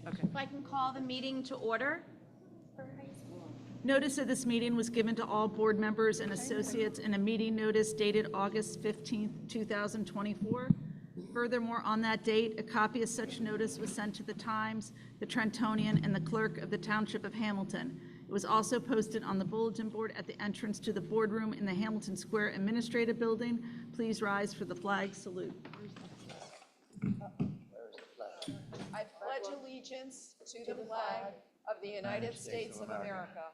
Okay. If I can call the meeting to order. Notice of this meeting was given to all board members and associates in a meeting notice dated August 15th, 2024. Furthermore, on that date, a copy of such notice was sent to the Times, the Trentonian, and the clerk of the Township of Hamilton. It was also posted on the bulletin board at the entrance to the boardroom in the Hamilton Square Administrative Building. Please rise for the flag salute. I pledge allegiance to the flag of the United States of America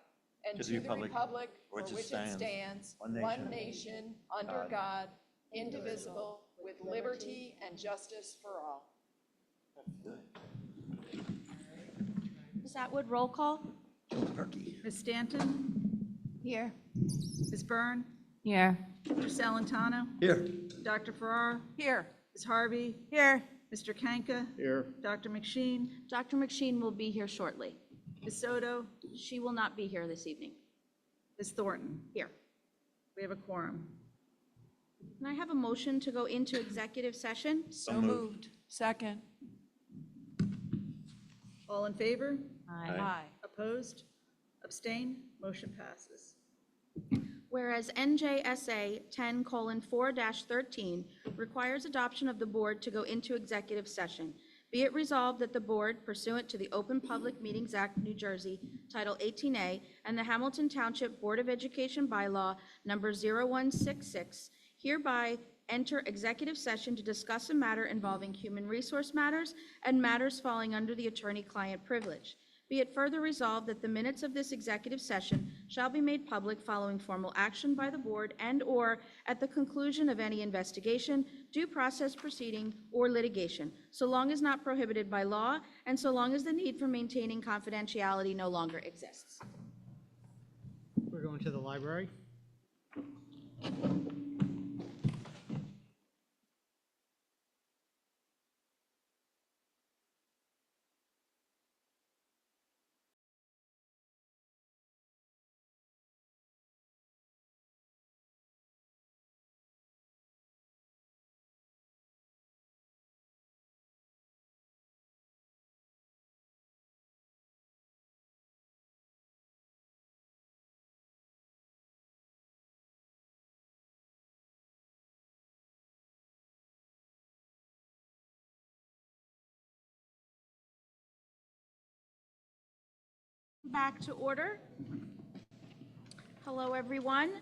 and to the republic for which it stands, one nation, under God, indivisible, with liberty and justice for all. Ms. Atwood, roll call. Ms. Stanton? Here. Ms. Byrne? Here. Mr. Salentano? Here. Dr. Farrar? Here. Ms. Harvey? Here. Mr. Kanka? Here. Dr. McSheen? Dr. McSheen will be here shortly. Ms. Soto? She will not be here this evening. Ms. Thornton? Here. We have a quorum. Can I have a motion to go into executive session? So moved. Second. All in favor? Aye. Opposed? Abstain? Motion passes. Whereas NJSA 10:4-13 requires adoption of the board to go into executive session, be it resolved that the board, pursuant to the Open Public Meetings Act, New Jersey, Title 18A, and the Hamilton Township Board of Education Bylaw Number 0166, hereby enter executive session to discuss a matter involving human resource matters and matters falling under the attorney-client privilege. Be it further resolved that the minutes of this executive session shall be made public following formal action by the board and/or at the conclusion of any investigation, due process proceeding, or litigation, so long as not prohibited by law and so long as the need for maintaining confidentiality no longer exists. We're going to the library. Back to order. Hello, everyone.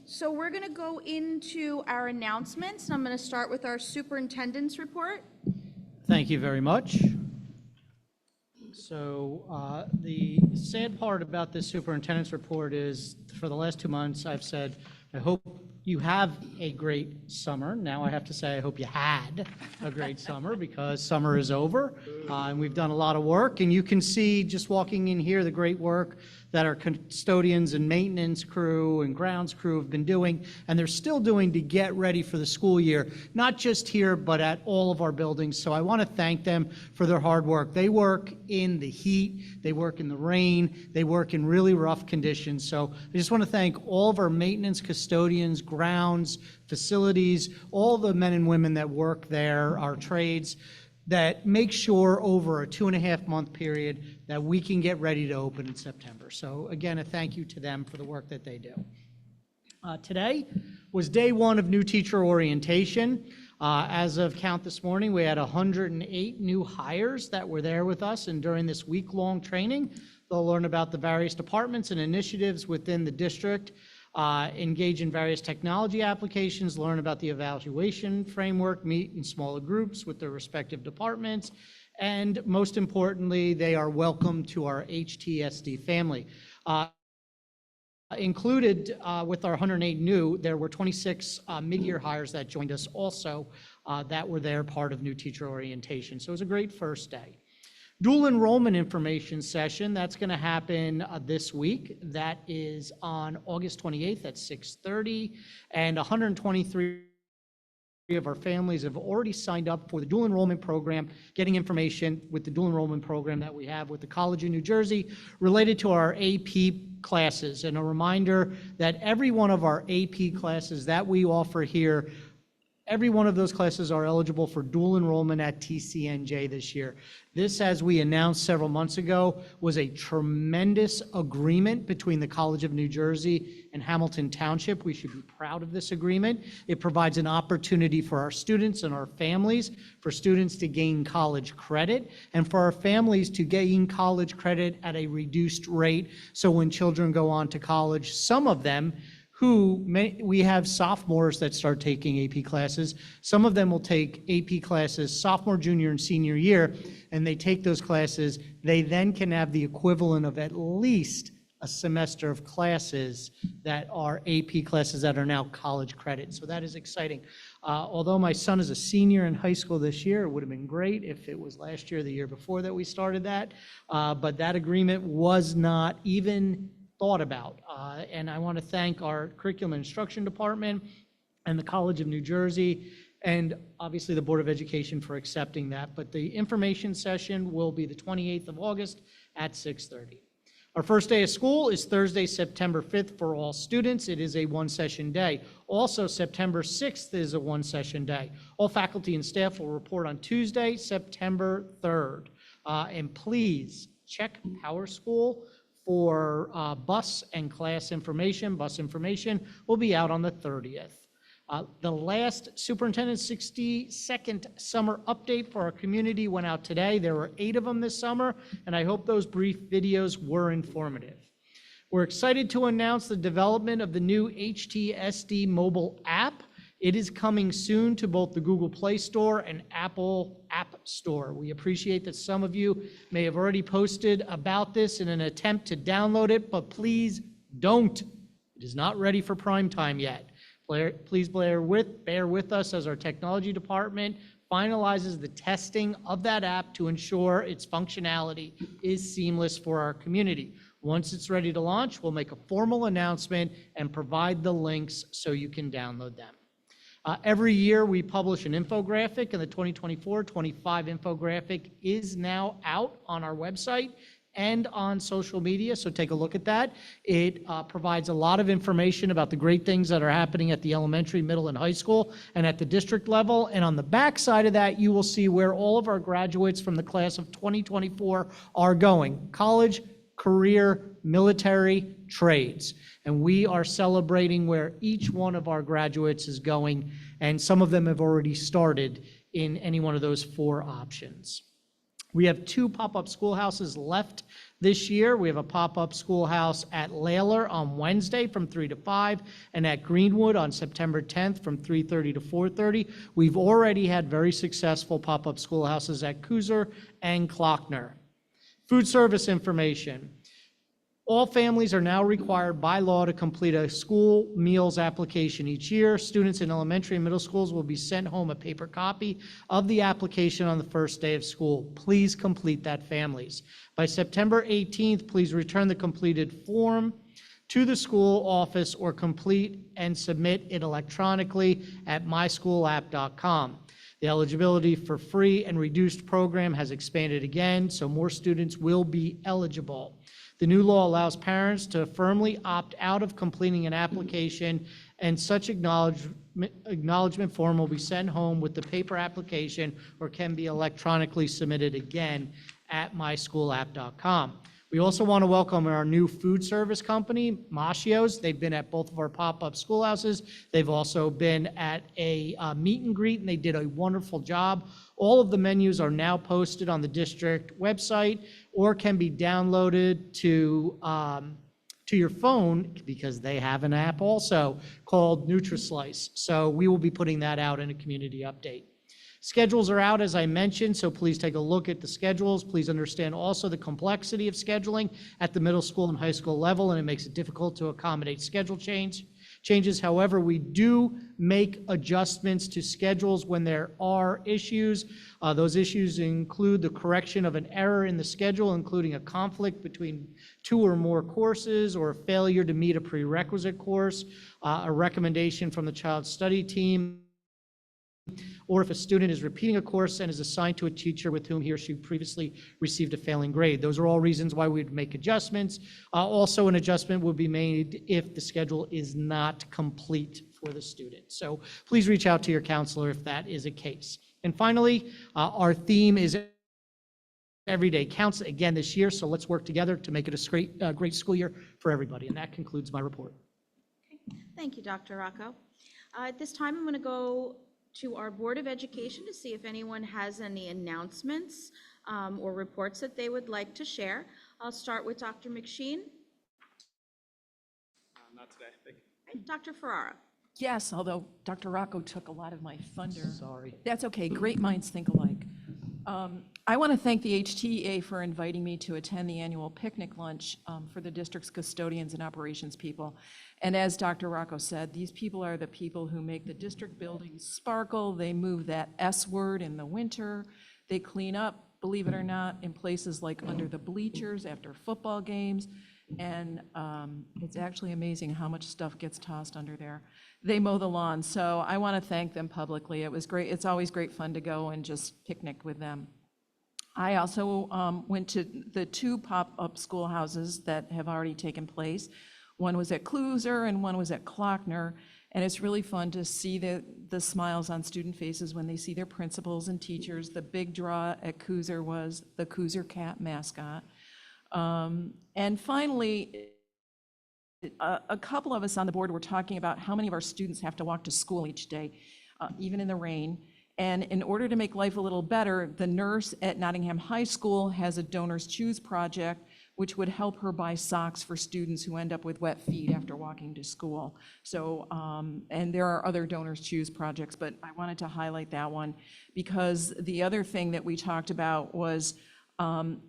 So we're going to go into our announcements. I'm going to start with our superintendent's report. Thank you very much. So the sad part about this superintendent's report is for the last 2 months, I've said, I hope you have a great summer. Now I have to say, I hope you had a great summer because summer is over and we've done a lot of work. And you can see just walking in here, the great work that our custodians and maintenance crew and grounds crew have been doing, and they're still doing to get ready for the school year, not just here, but at all of our buildings. So I want to thank them for their hard work. They work in the heat, they work in the rain, they work in really rough conditions. So I just want to thank all of our maintenance, custodians, grounds, facilities, all the men and women that work there, our trades, that make sure over a 2.5-month period that we can get ready to open in September. So again, a thank you to them for the work that they do. Today was day one of new teacher orientation. As of count this morning, we had 108 new hires that were there with us, and during this week-long training, they'll learn about the various departments and initiatives within the district, engage in various technology applications, learn about the evaluation framework, meet in smaller groups with their respective departments, and most importantly, they are welcome to our HTSD family. Included with our 108 new, there were 26 mid-year hires that joined us also that were there part of new teacher orientation. So it was a great first day. Dual enrollment information session, that's going to happen this week. That is on August 28th at 6:30, and 123 of our families have already signed up for the dual enrollment program, getting information with the dual enrollment program that we have with the College of New Jersey related to our AP classes. And a reminder that every one of our AP classes that we offer here every one of those classes are eligible for dual enrollment at TCNJ this year. This, as we announced several months ago, was a tremendous agreement between the College of New Jersey and Hamilton Township. We should be proud of this agreement. It provides an opportunity for our students and our families, for students to gain college credit, and for our families to gain college credit at a reduced rate. So when children go on to college, some of them we have sophomores that start taking AP classes. Some of them will take AP classes sophomore, junior, and senior year, and they take those classes. They then can have the equivalent of at least a semester of classes that are AP classes that are now college credit. So that is exciting. Although my son is a senior in high school this year, it would have been great if it was last year or the year before that we started that. But that agreement was not even thought about. And I want to thank our curriculum and instruction department and the College of New Jersey and obviously the Board of Education for accepting that. But the information session will be the 28th of August at 6:30. Our first day of school is Thursday, September 5th for all students. It is a one-session day. Also, September 6th is a one-session day. All faculty and staff will report on Tuesday, September 3rd. And please check Power School for bus and class information. Bus information will be out on the 30th. The last Superintendent's 62nd summer update for our community went out today. There were 8 of them this summer, and I hope those brief videos were informative. We're excited to announce the development of the new HTSD mobile app. It is coming soon to both the Google Play Store and Apple App Store. We appreciate that some of you may have already posted about this in an attempt to download it, but please don't. It is not ready for prime time yet. Please bear with us as our technology department finalizes the testing of that app to ensure its functionality is seamless for our community. Once it's ready to launch, we'll make a formal announcement and provide the links so you can download them. Every year we publish an infographic, and the 2024-25 infographic is now out on our website and on social media, so take a look at that. It provides a lot of information about the great things that are happening at the elementary, middle, and high school and at the district level. And on the back side of that, you will see where all of our graduates from the class of 2024 are going: college, career, military, trades. And we are celebrating where each one of our graduates is going, and some of them have already started in any one of those 4 options. We have 2 pop-up schoolhouses left this year. We have a pop-up schoolhouse at Layler on Wednesday from 3 to 5, and at Greenwood on September 10th from 3:30 to 4:30. We've already had very successful pop-up schoolhouses at Cooser and Klockner. Food service information. All families are now required by law to complete a school meals application each year. Students in elementary and middle schools will be sent home a paper copy of the application on the first day of school. Please complete that, families. By September 18th, please return the completed form to the school office or complete and submit it electronically at myschoolapp.com. The eligibility for free and reduced program has expanded again, so more students will be eligible. The new law allows parents to firmly opt out of completing an application, and such acknowledgement form will be sent home with the paper application or can be electronically submitted again at myschoolapp.com. We also want to welcome our new food service company, Mascios. They've been at both of our pop-up schoolhouses. They've also been at a meet and greet, and they did a wonderful job. All of the menus are now posted on the district website or can be downloaded to your phone, because they have an app also called NutriSlice. So we will be putting that out in a community update. Schedules are out, as I mentioned, so please take a look at the schedules. Please understand also the complexity of scheduling at the middle school and high school level, and it makes it difficult to accommodate schedule changes. However, we do make adjustments to schedules when there are issues. Those issues include the correction of an error in the schedule, including a conflict between 2 or more courses, or a failure to meet a prerequisite course, a recommendation from the child study team, or if a student is repeating a course and is assigned to a teacher with whom he or she previously received a failing grade. Those are all reasons why we'd make adjustments. Also, an adjustment would be made if the schedule is not complete for the student. So please reach out to your counselor if that is a case. And finally, our theme is Every Day Counts again this year, so let's work together to make it a great school year for everybody. And that concludes my report. Thank you, Dr. Rocco. At this time, I'm going to go to our Board of Education to see if anyone has any announcements or reports that they would like to share. I'll start with Dr. McSheen. Not today, thank you. Okay, Dr. Ferrara. Yes, although Dr. Rocco took a lot of my thunder. Sorry. That's okay, great minds think alike. I want to thank the HTA for inviting me to attend the annual picnic lunch for the district's custodians and operations people. And as Dr. Rocco said, these people are the people who make the district buildings sparkle. They move that S word in the winter. They clean up, believe it or not, in places like under the bleachers after football games. And it's actually amazing how much stuff gets tossed under there. They mow the lawn, so I want to thank them publicly. It was great. It's always great fun to go and just picnic with them. I also went to the 2 pop-up schoolhouses that have already taken place. One was at Kluser and one was at Klockner, and it's really fun to see the smiles on student faces when they see their principals and teachers. The big draw at Kluser was the Kluser cat mascot. And finally, a couple of us on the board were talking about how many of our students have to walk to school each day, even in the rain. And in order to make life a little better, the nurse at Nottingham High School has a Donors Choose project, which would help her buy socks for students who end up with wet feet after walking to school. So, and there are other Donors Choose projects, but I wanted to highlight that one because the other thing that we talked about was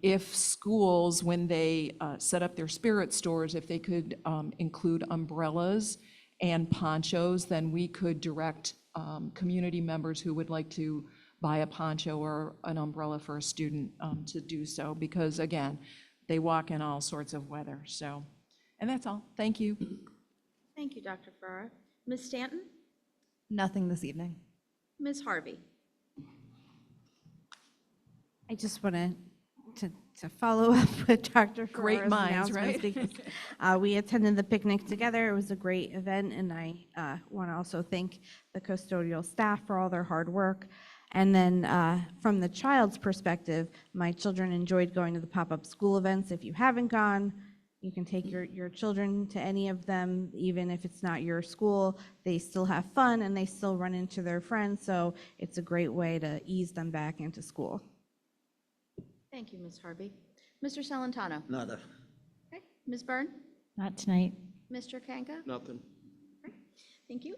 if schools, when they set up their spirit stores, if they could include umbrellas and ponchos, then we could direct community members who would like to buy a poncho or an umbrella for a student to do so, because again, they walk in all sorts of weather. So, and that's all. Thank you. Thank you, Dr. Ferrara. Ms. Stanton? Nothing this evening. Ms. Harvey? I just wanted to follow up with Dr. Great Ferrara's minds, announcements right? because we attended the picnic together. It was a great event, and I want to also thank the custodial staff for all their hard work. And then from the child's perspective, my children enjoyed going to the pop-up school events. If you haven't gone, you can take your children to any of them, even if it's not your school. They still have fun and they still run into their friends, so it's a great way to ease them back into school. Thank you, Ms. Harvey. Mr. Celentano? Nada. Okay. Ms. Byrne? Not tonight. Mr. Kanka? Nothing. Thank you.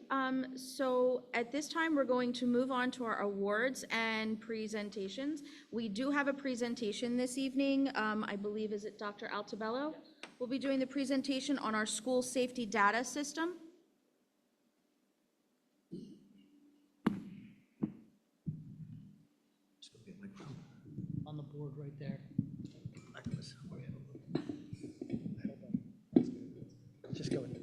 So at this time, we're going to move on to our awards and presentations. We do have a presentation this evening. I believe, is it Dr. Altabello? We'll be doing the presentation on our school safety data system. On the board right there. Just go in. Do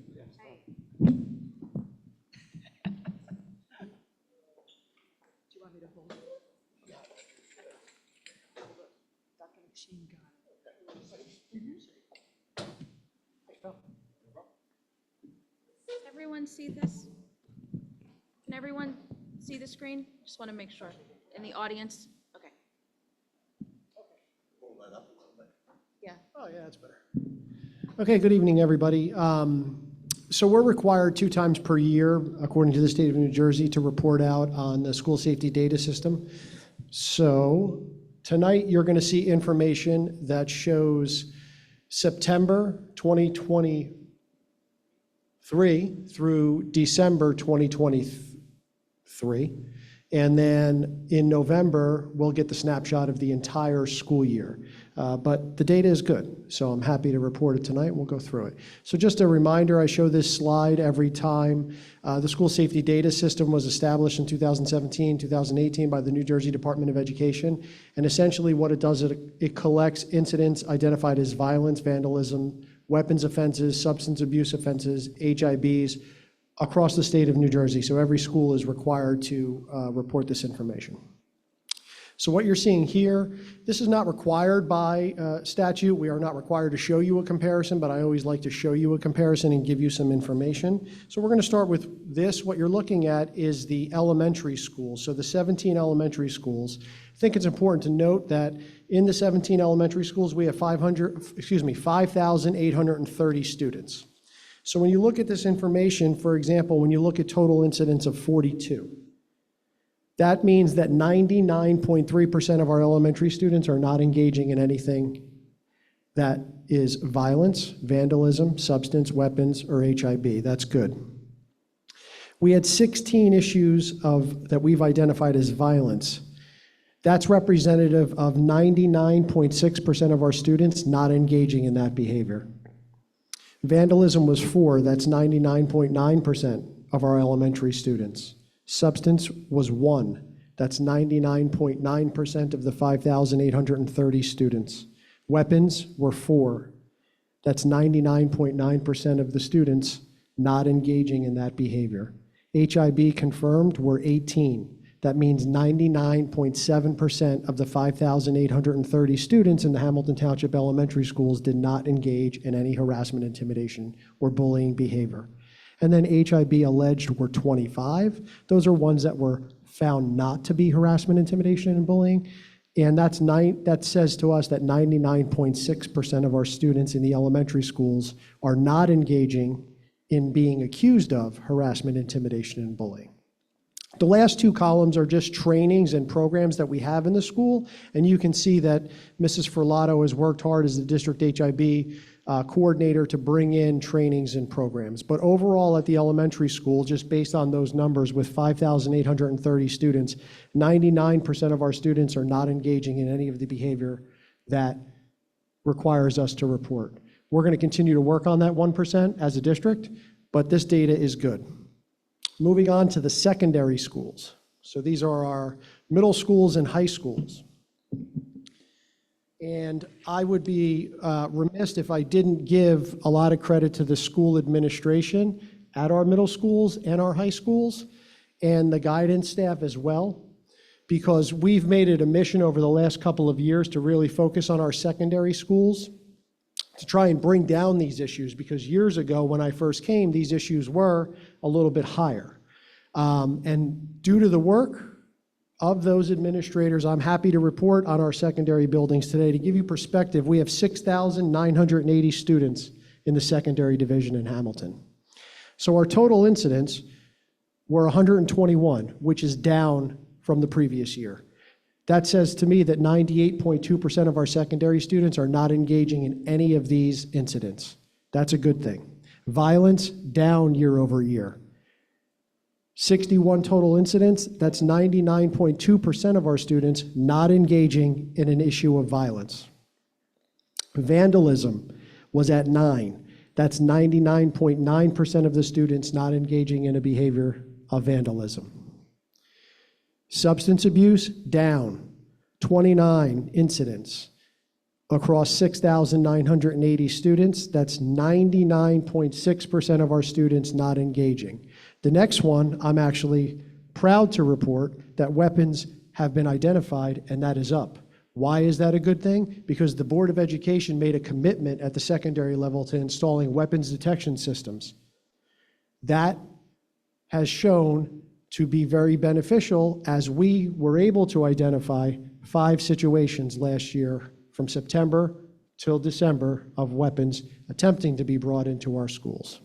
you want me to hold it? Yeah. Dr. McSheen got Does everyone see this? Can everyone see the screen? Just want to make sure. In the audience? Okay. Hold that up a little bit. Yeah. Oh, yeah, that's better. Okay, good evening, everybody. So we're required 2 times per year, according to the state of New Jersey, to report out on the school safety data system. So tonight, you're going to see information that shows September 2023 through December 2023. And then in November, we'll get the snapshot of the entire school year. But the data is good, so I'm happy to report it tonight. We'll go through it. So just a reminder, I show this slide every time. The school safety data system was established in 2017, 2018 by the New Jersey Department of Education. And essentially what it does, it collects incidents identified as violence, vandalism, weapons offenses, substance abuse offenses, HIBs, across the state of New Jersey. So every school is required to report this information. So what you're seeing here, this is not required by statute. We are not required to show you a comparison, but I always like to show you a comparison and give you some information. So we're going to start with this. What you're looking at is the elementary schools. So the 17 elementary schools. I think it's important to note that in the 17 elementary schools, we have 5,830 students. So when you look at this information, for example, when you look at total incidents of 42, that means that 99.3% of our elementary students are not engaging in anything that is violence, vandalism, substance, weapons, or HIB. That's good. We had 16 issues that we've identified as violence. That's representative of 99.6% of our students not engaging in that behavior. Vandalism was 4, that's 99.9% of our elementary students. Substance was 1, that's 99.9% of the 5,830 students. Weapons were 4, that's 99.9% of the students not engaging in that behavior. HIB confirmed were 18. That means 99.7% of the 5,830 students in the Hamilton Township elementary schools did not engage in any harassment, intimidation, or bullying behavior. And then HIB alleged were 25. Those are ones that were found not to be harassment, intimidation, and bullying. And that says to us that 99.6% of our students in the elementary schools are not engaging in being accused of harassment, intimidation, and bullying. The last two columns are just trainings and programs that we have in the school, and you can see that Mrs. Furlato has worked hard as the district HIB coordinator to bring in trainings and programs. But overall at the elementary school, just based on those numbers with 5,830 students, 99% of our students are not engaging in any of the behavior that requires us to report. We're going to continue to work on that 1% as a district, but this data is good. Moving on to the secondary schools. So these are our middle schools and high schools. And I would be remiss if I didn't give a lot of credit to the school administration at our middle schools and our high schools, and the guidance staff as well, because we've made it a mission over the last couple of years to really focus on our secondary schools to try and bring down these issues, because years ago when I first came, these issues were a little bit higher. And due to the work of those administrators, I'm happy to report on our secondary buildings today. To give you perspective, we have 6,980 students in the secondary division in Hamilton. So our total incidents were 121, which is down from the previous year. That says to me that 98.2% of our secondary students are not engaging in any of these incidents. That's a good thing. Violence down year over year. 61 total incidents, that's 99.2% of our students not engaging in an issue of violence. Vandalism was at 9. That's 99.9% of the students not engaging in a behavior of vandalism. Substance abuse, down, 29 incidents across 6,980 students. That's 99.6% of our students not engaging. The next one, I'm actually proud to report that weapons have been identified, and that is up. Why is that a good thing? Because the Board of Education made a commitment at the secondary level to installing weapons detection systems. That has shown to be very beneficial, as we were able to identify 5 situations last year from September till December of weapons attempting to be brought into our schools.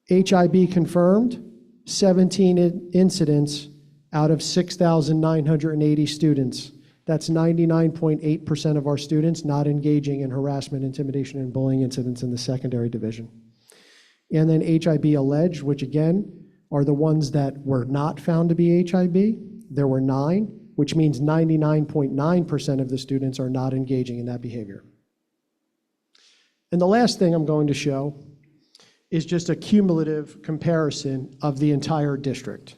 HIB confirmed 17 incidents out of 6,980 students. That's 99.8% of our students not engaging in harassment, intimidation, and bullying incidents in the secondary division. And then HIB alleged, which again are the ones that were not found to be HIB. There were 9, which means 99.9% of the students are not engaging in that behavior. And the last thing I'm going to show is just a cumulative comparison of the entire district.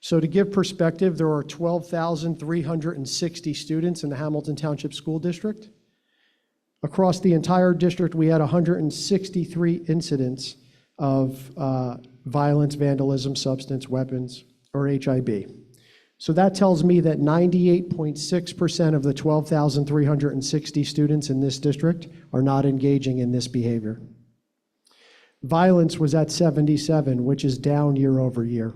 So to give perspective, there are 12,360 students in the Hamilton Township School District. Across the entire district, we had 163 incidents of violence, vandalism, substance, weapons, or HIB. So that tells me that 98.6% of the 12,360 students in this district are not engaging in this behavior. Violence was at 77, which is down year over year.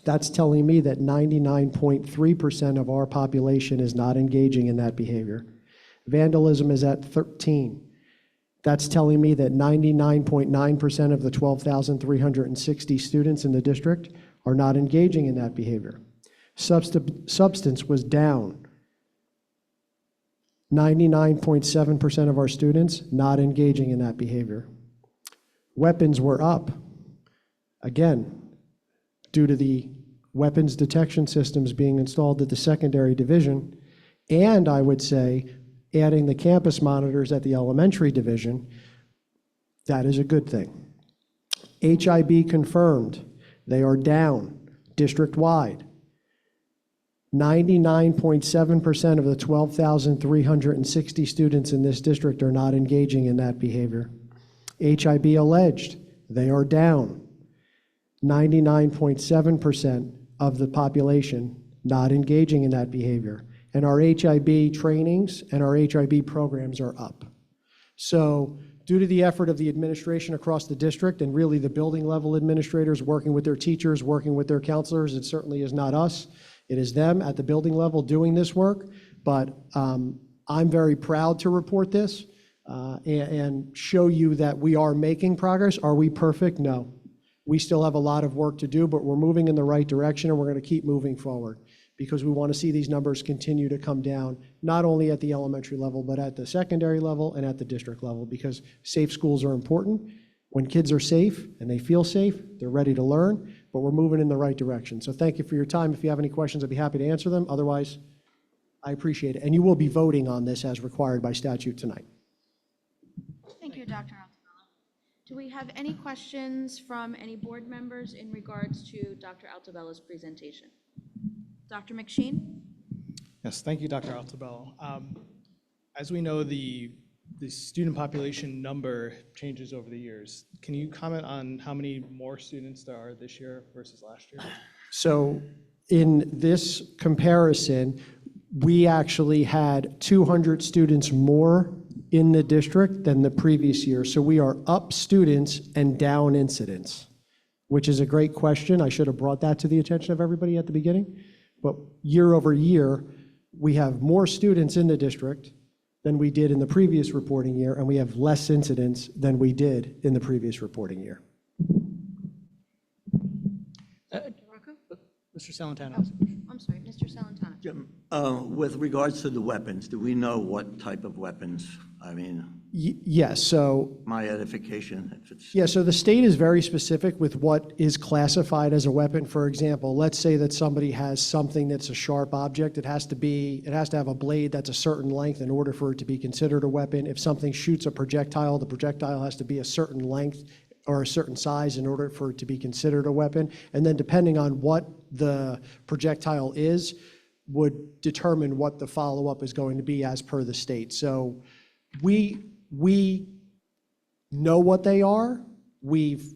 That's telling me that 99.3% of our population is not engaging in that behavior. Vandalism is at 13. That's telling me that 99.9% of the 12,360 students in the district are not engaging in that behavior. Substance was down. 99.7% of our students not engaging in that behavior. Weapons were up. Again, due to the weapons detection systems being installed at the secondary division, and I would say adding the campus monitors at the elementary division, that is a good thing. HIB confirmed. They are down district-wide. 99.7% of the 12,360 students in this district are not engaging in that behavior. HIB alleged. They are down. 99.7% of the population not engaging in that behavior. And our HIB trainings and our HIB programs are up. So due to the effort of the administration across the district and really the building level administrators working with their teachers, working with their counselors, it certainly is not us. It is them at the building level doing this work. But I'm very proud to report this and show you that we are making progress. Are we perfect? No. We still have a lot of work to do, but we're moving in the right direction, and we're going to keep moving forward because we want to see these numbers continue to come down, not only at the elementary level, but at the secondary level and at the district level, because safe schools are important. When kids are safe and they feel safe, they're ready to learn, but we're moving in the right direction. So thank you for your time. If you have any questions, I'd be happy to answer them. Otherwise, I appreciate it. And you will be voting on this as required by statute tonight. Thank you, Dr. Altobello. Do we have any questions from any board members in regards to Dr. Altobello's presentation? Dr. McSheen? Yes, thank you, Dr. Altobello. As we know, the student population number changes over the years. Can you comment on how many more students there are this year versus last year? So in this comparison, we actually had 200 students more in the district than the previous year. So we are up students and down incidents, which is a great question. I should have brought that to the attention of everybody at the beginning. But year over year, we have more students in the district than we did in the previous reporting year, and we have less incidents than we did in the previous reporting year. Mr. Salentano. I'm sorry, Mr. Salentano. Jim, with regards to the weapons, do we know what type of weapons? I mean, Yes, so my edification, if it's... yeah, so the state is very specific with what is classified as a weapon. For example, let's say that somebody has something that's a sharp object. It has to have a blade that's a certain length in order for it to be considered a weapon. If something shoots a projectile, the projectile has to be a certain length or a certain size in order for it to be considered a weapon. And then depending on what the projectile is, would determine what the follow-up is going to be as per the state. So we know what they are. We've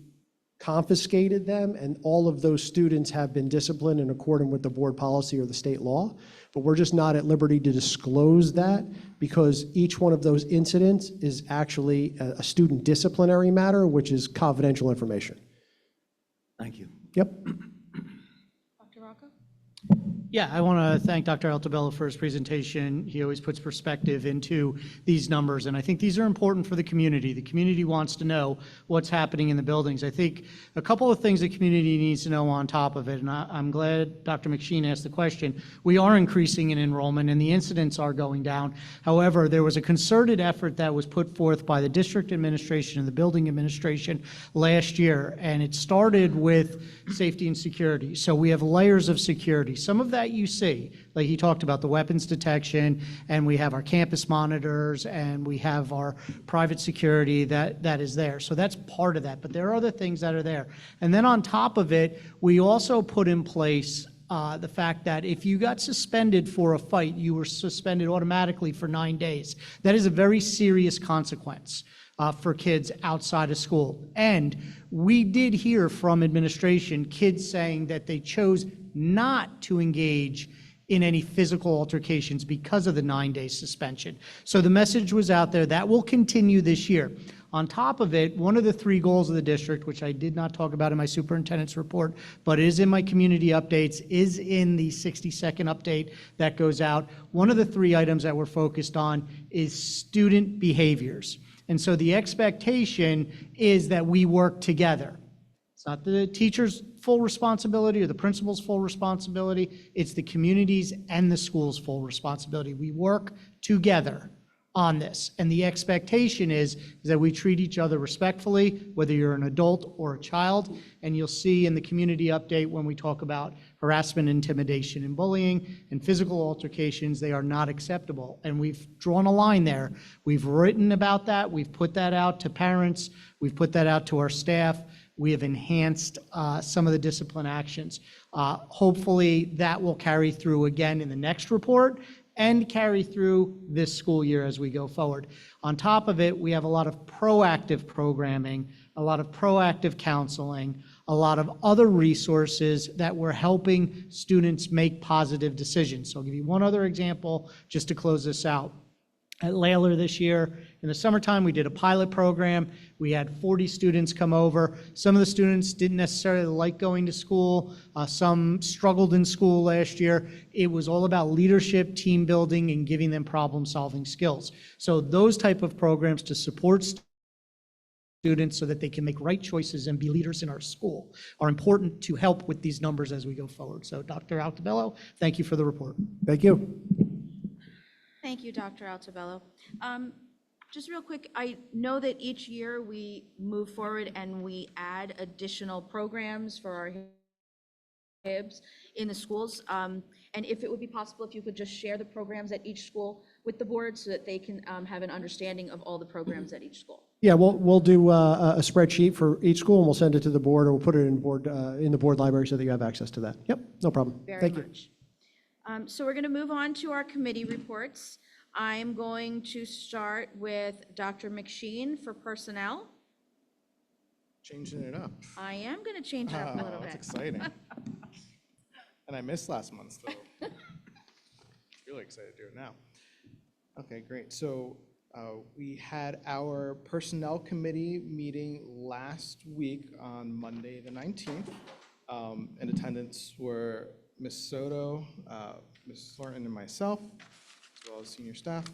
confiscated them, and all of those students have been disciplined in accordance with the board policy or the state law. But we're just not at liberty to disclose that because each one of those incidents is actually a student disciplinary matter, which is confidential information. Thank you. Yep. Dr. Rocco? Yeah, I want to thank Dr. Altobello for his presentation. He always puts perspective into these numbers, and I think these are important for the community. The community wants to know what's happening in the buildings. I think a couple of things the community needs to know on top of it, and I'm glad Dr. McSheen asked the question. We are increasing in enrollment, and the incidents are going down. However, there was a concerted effort that was put forth by the district administration and the building administration last year, and it started with safety and security. So we have layers of security. Some of that you see, like he talked about the weapons detection, and we have our campus monitors, and we have our private security that is there. So that's part of that, but there are other things that are there. And then on top of it, we also put in place the fact that if you got suspended for a fight, you were suspended automatically for 9 days. That is a very serious consequence. for kids outside of school. And we did hear from administration, kids saying that they chose not to engage in any physical altercations because of the 9-day suspension. So the message was out there. That will continue this year. On top of it, one of the 3 goals of the district, which I did not talk about in my superintendent's report, but is in my community updates, is in the 60-second update that goes out. One of the 3 items that we're focused on is student behaviors. And so the expectation is that we work together. It's not the teacher's full responsibility or the principal's full responsibility. It's the community's and the school's full responsibility. We work together on this. And the expectation is that we treat each other respectfully, whether you're an adult or a child. And you'll see in the community update when we talk about harassment, intimidation, and bullying and physical altercations, they are not acceptable. And we've drawn a line there. We've written about that. We've put that out to parents. We've put that out to our staff. We have enhanced some of the discipline actions. Hopefully that will carry through again in the next report and carry through this school year as we go forward. On top of it, we have a lot of proactive programming, a lot of proactive counseling, a lot of other resources that we're helping students make positive decisions. So I'll give you one other example just to close this out. At Layler this year, in the summertime, we did a pilot program. We had 40 students come over. Some of the students didn't necessarily like going to school. Some struggled in school last year. It was all about leadership, team building, and giving them problem-solving skills. So those type of programs to support students so that they can make right choices and be leaders in our school are important to help with these numbers as we go forward. So Dr. Altabello, thank you for the report. Thank you. Thank you, Dr. Altabello. Just real quick, I know that each year we move forward and we add additional programs for our HIBs in the schools. And if it would be possible, if you could just share the programs at each school with the board so that they can have an understanding of all the programs at each school. Yeah, we'll do a spreadsheet for each school, and we'll send it to the board, or we'll put it in the board library so that you have access to that. Yep, no problem. Very much. So we're going to move on to our committee reports. I'm going to start with Dr. McSheen for personnel. Changing it up. I am going to change it up a little bit. That's exciting. And I missed last month, so really excited to do it now. Okay, great. So we had our personnel committee meeting last week on Monday, the 19th. In attendance were Ms. Soto, Ms. Thornton, and myself, as well as senior staff.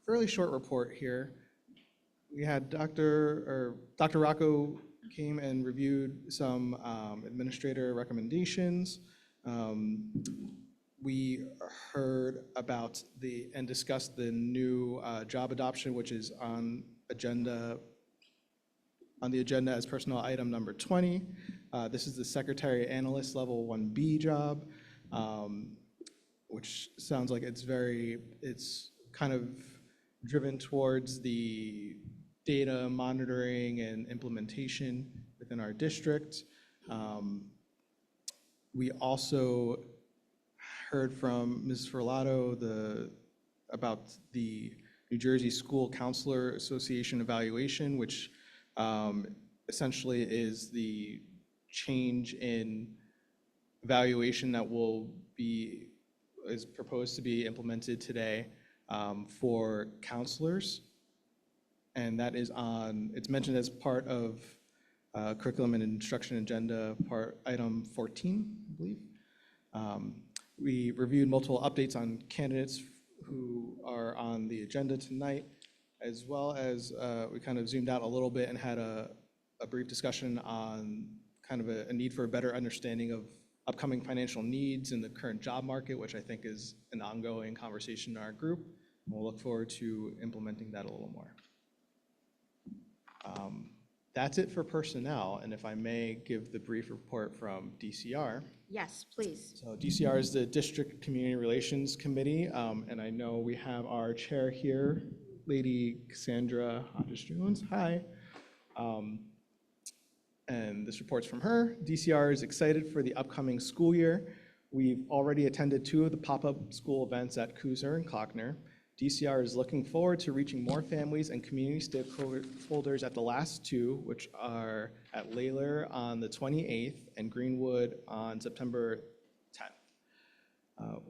Fairly short report here. We had Dr. Rocco came and reviewed some administrator recommendations. We heard about and discussed the new job adoption, which is on the agenda as personnel item number 20. This is the secretary analyst level 1B job, which sounds like it's kind of driven towards the data monitoring and implementation within our district. We also heard from Ms. Ferlato about the New Jersey School Counselor Association evaluation, which essentially is the change in evaluation that is proposed to be implemented today for counselors. And that is it's mentioned as part of curriculum and instruction agenda, item 14, I believe. We reviewed multiple updates on candidates who are on the agenda tonight, as well as we kind of zoomed out a little bit and had a brief discussion on kind of a need for a better understanding of upcoming financial needs in the current job market, which I think is an ongoing conversation in our group. And we'll look forward to implementing that a little more. That's it for personnel, and if I may give the brief report from DCR. Yes, please. So DCR is the District Community Relations Committee, and I know we have our chair here, Lady Cassandra Hodges-Jones. Hi. And this report's from her. DCR is excited for the upcoming school year. We've already attended 2 of the pop-up school events at Cooser and Klockner. DCR is looking forward to reaching more families and community stakeholders at the last two, which are at Layler on the 28th and Greenwood on September 10th.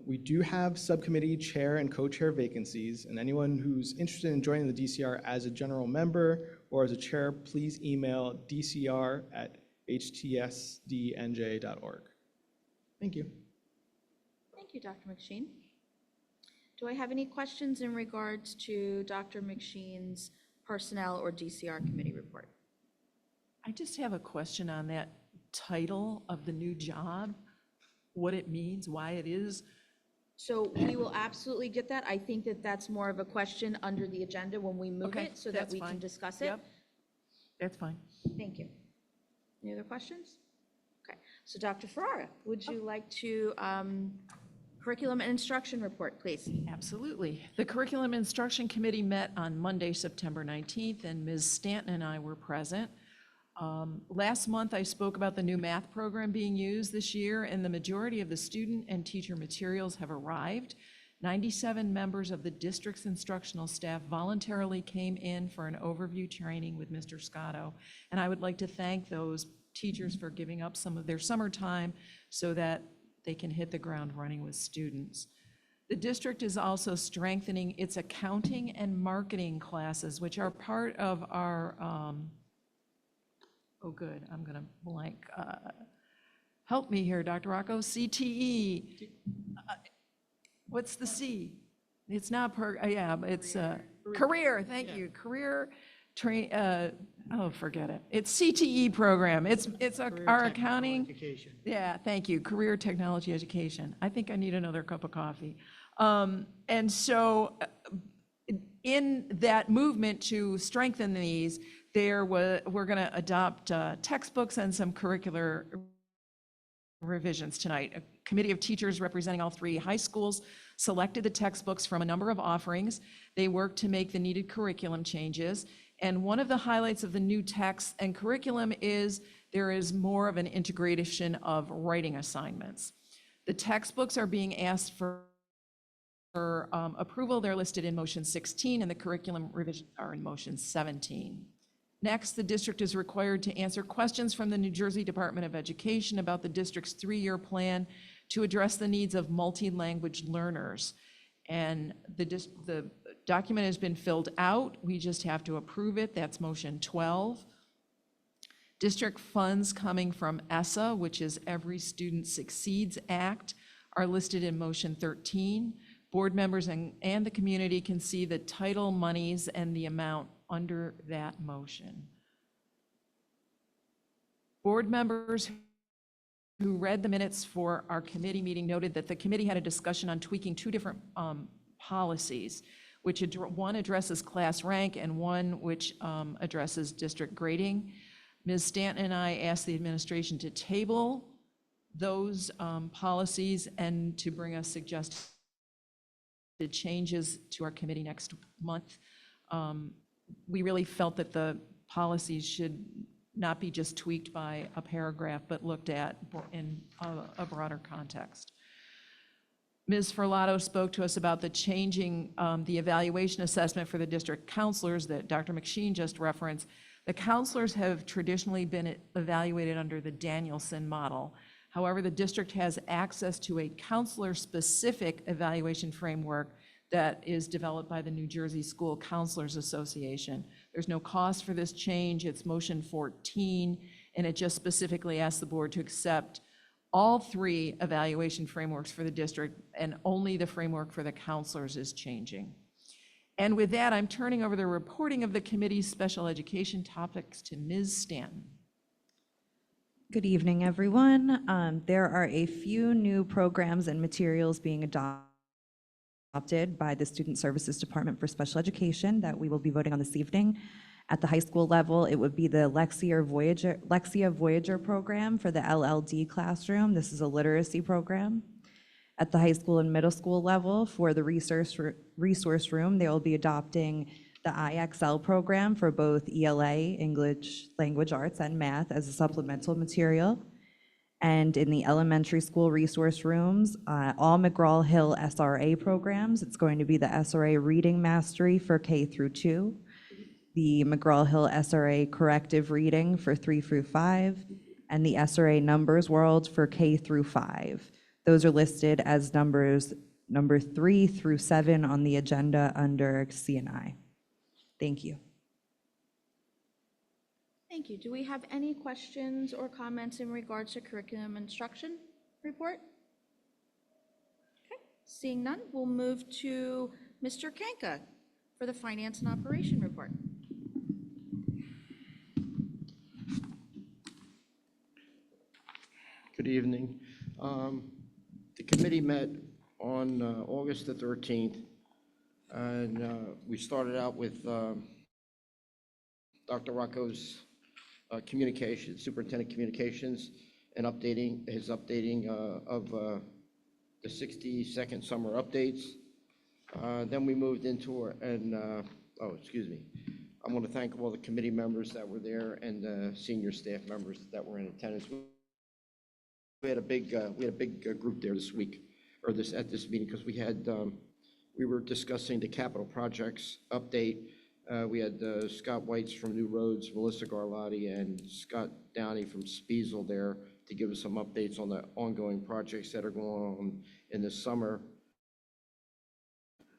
We do have subcommittee chair and co-chair vacancies, and anyone who's interested in joining the DCR as a general member or as a chair, please email dcr@htsdnj.org. Thank you. Thank you, Dr. McSheen. Do I have any questions in regards to Dr. McSheen's personnel or DCR committee report? I just have a question on that title of the new job, what it means, why it is. So we will absolutely get that. I think that that's more of a question under the agenda when we move Okay, it so that that's we can fine. discuss it. Yep, that's fine. Thank you. Any other questions? Okay, so Dr. Ferrara, would you like to, curriculum and instruction report, please? Absolutely. The Curriculum Instruction Committee met on Monday, September 19th, and Ms. Stanton and I were present. Last month, I spoke about the new math program being used this year, and the majority of the student and teacher materials have arrived. 97 members of the district's instructional staff voluntarily came in for an overview training with Mr. Scotto, and I would like to thank those teachers for giving up some of their summertime so that they can hit the ground running with students. The district is also strengthening its accounting and marketing classes, which are part of our, oh good, I'm gonna blank. Help me here, Dr. Rocco, CTE. What's the C? It's not it's career, thank you, career train, oh, forget it. It's CTE program. It's our accounting. Education. Yeah, thank you. Career Technology Education. I think I need another cup of coffee. And so in that movement to strengthen these, we're going to adopt textbooks and some curricular revisions tonight. A committee of teachers representing all three high schools selected the textbooks from a number of offerings. They worked to make the needed curriculum changes. And one of the highlights of the new text and curriculum is there is more of an integration of writing assignments. The textbooks are being asked for approval. They're listed in motion 16, and the curriculum revisions are in motion 17. Next, the district is required to answer questions from the New Jersey Department of Education about the district's 3-year plan to address the needs of multi-language learners. And the document has been filled out. We just have to approve it. That's motion 12. District funds coming from ESSA, which is Every Student Succeeds Act, are listed in motion 13. Board members and the community can see the title, monies, and the amount under that motion. Board members who read the minutes for our committee meeting noted that the committee had a discussion on tweaking two different policies, which one addresses class rank and one which addresses district grading. Ms. Stanton and I asked the administration to table those policies and to bring us suggested changes to our committee next month. We really felt that the policies should not be just tweaked by a paragraph, but looked at in a broader context. Ms. Ferlato spoke to us about the changing the evaluation assessment for the district counselors that Dr. McSheen just referenced. The counselors have traditionally been evaluated under the Danielson model. However, the district has access to a counselor-specific evaluation framework that is developed by the New Jersey School Counselors Association. There's no cost for this change. It's motion 14, and it just specifically asks the board to accept all three evaluation frameworks for the district, and only the framework for the counselors is changing. And with that, I'm turning over the reporting of the committee's special education topics to Ms. Stanton. Good evening, everyone. There are a few new programs and materials being adopted by the Student Services Department for Special Education that we will be voting on this evening. At the high school level, it would be the Lexia Voyager program for the LLD classroom. This is a literacy program. At the high school and middle school level, for the resource room, they will be adopting the IXL program for both ELA, English Language Arts, and Math as a supplemental material. And in the elementary school resource rooms, all McGraw-Hill SRA programs. It's going to be the SRA Reading Mastery for K through 2, the McGraw-Hill SRA Corrective Reading for 3 through 5, and the SRA Numbers World for K through 5. Those are listed as numbers number 3 through 7 on the agenda under C&I. Thank you. Thank you. Do we have any questions or comments in regards to curriculum instruction report? Okay, seeing none, we'll move to Mr. Kanka for the finance and operation report. Good evening. The committee met on August the 13th, and we started out with Dr. Rocco's superintendent communications, and his updating of the 60-second summer updates. Then we moved into I want to thank all the committee members that were there and the senior staff members that were in attendance. We had a big group there this week, or at this meeting, because we were discussing the capital projects update. We had Scott Whites from New Roads, Melissa Garlotti, and Scott Downey from Spiesel there to give us some updates on the ongoing projects that are going on in the summer.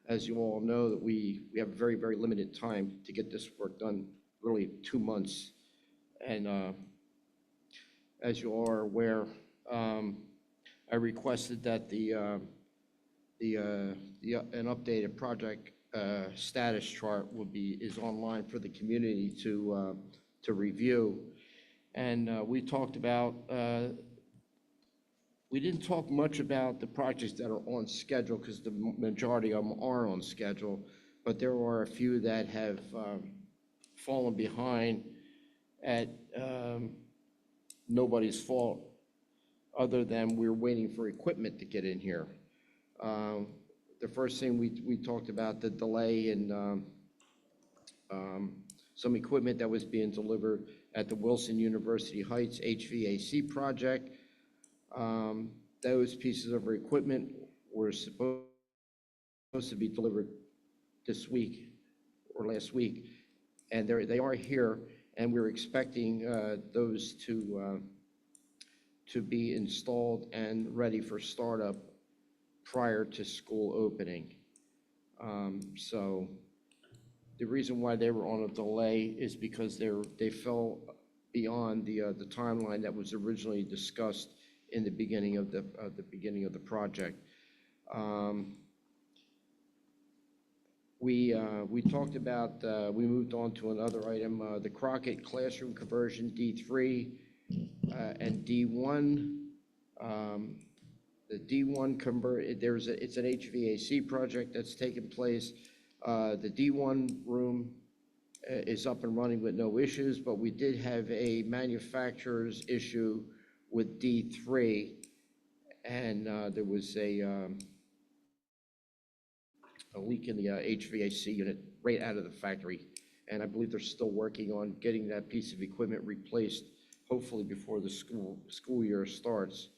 As you all know, that we have very, very limited time to get this work done, really 2 months. And as you all are aware, I requested that an updated project status chart is online for the community to review. And we talked about, we didn't talk much about the projects that are on schedule, because the majority of them are on schedule, but there are a few that have fallen behind at nobody's fault, other than we're waiting for equipment to get in here. The first thing we talked about, the delay in some equipment that was being delivered at the Wilson University Heights HVAC project. Those pieces of equipment were supposed to be delivered this week or last week, and they are here, and we're expecting those to be installed and ready for startup prior to school opening. So the reason why they were on a delay is because they fell beyond the timeline that was originally discussed in the beginning of the project. We talked about, we moved on to another item, the Crockett classroom conversion D3 and D1. The D1 it's an HVAC project that's taken place. The D1 room is up and running with no issues, but we did have a manufacturer's issue with D3, and there was a leak in the HVAC unit right out of the factory, and I believe they're still working on getting that piece of equipment replaced, hopefully before the school year starts.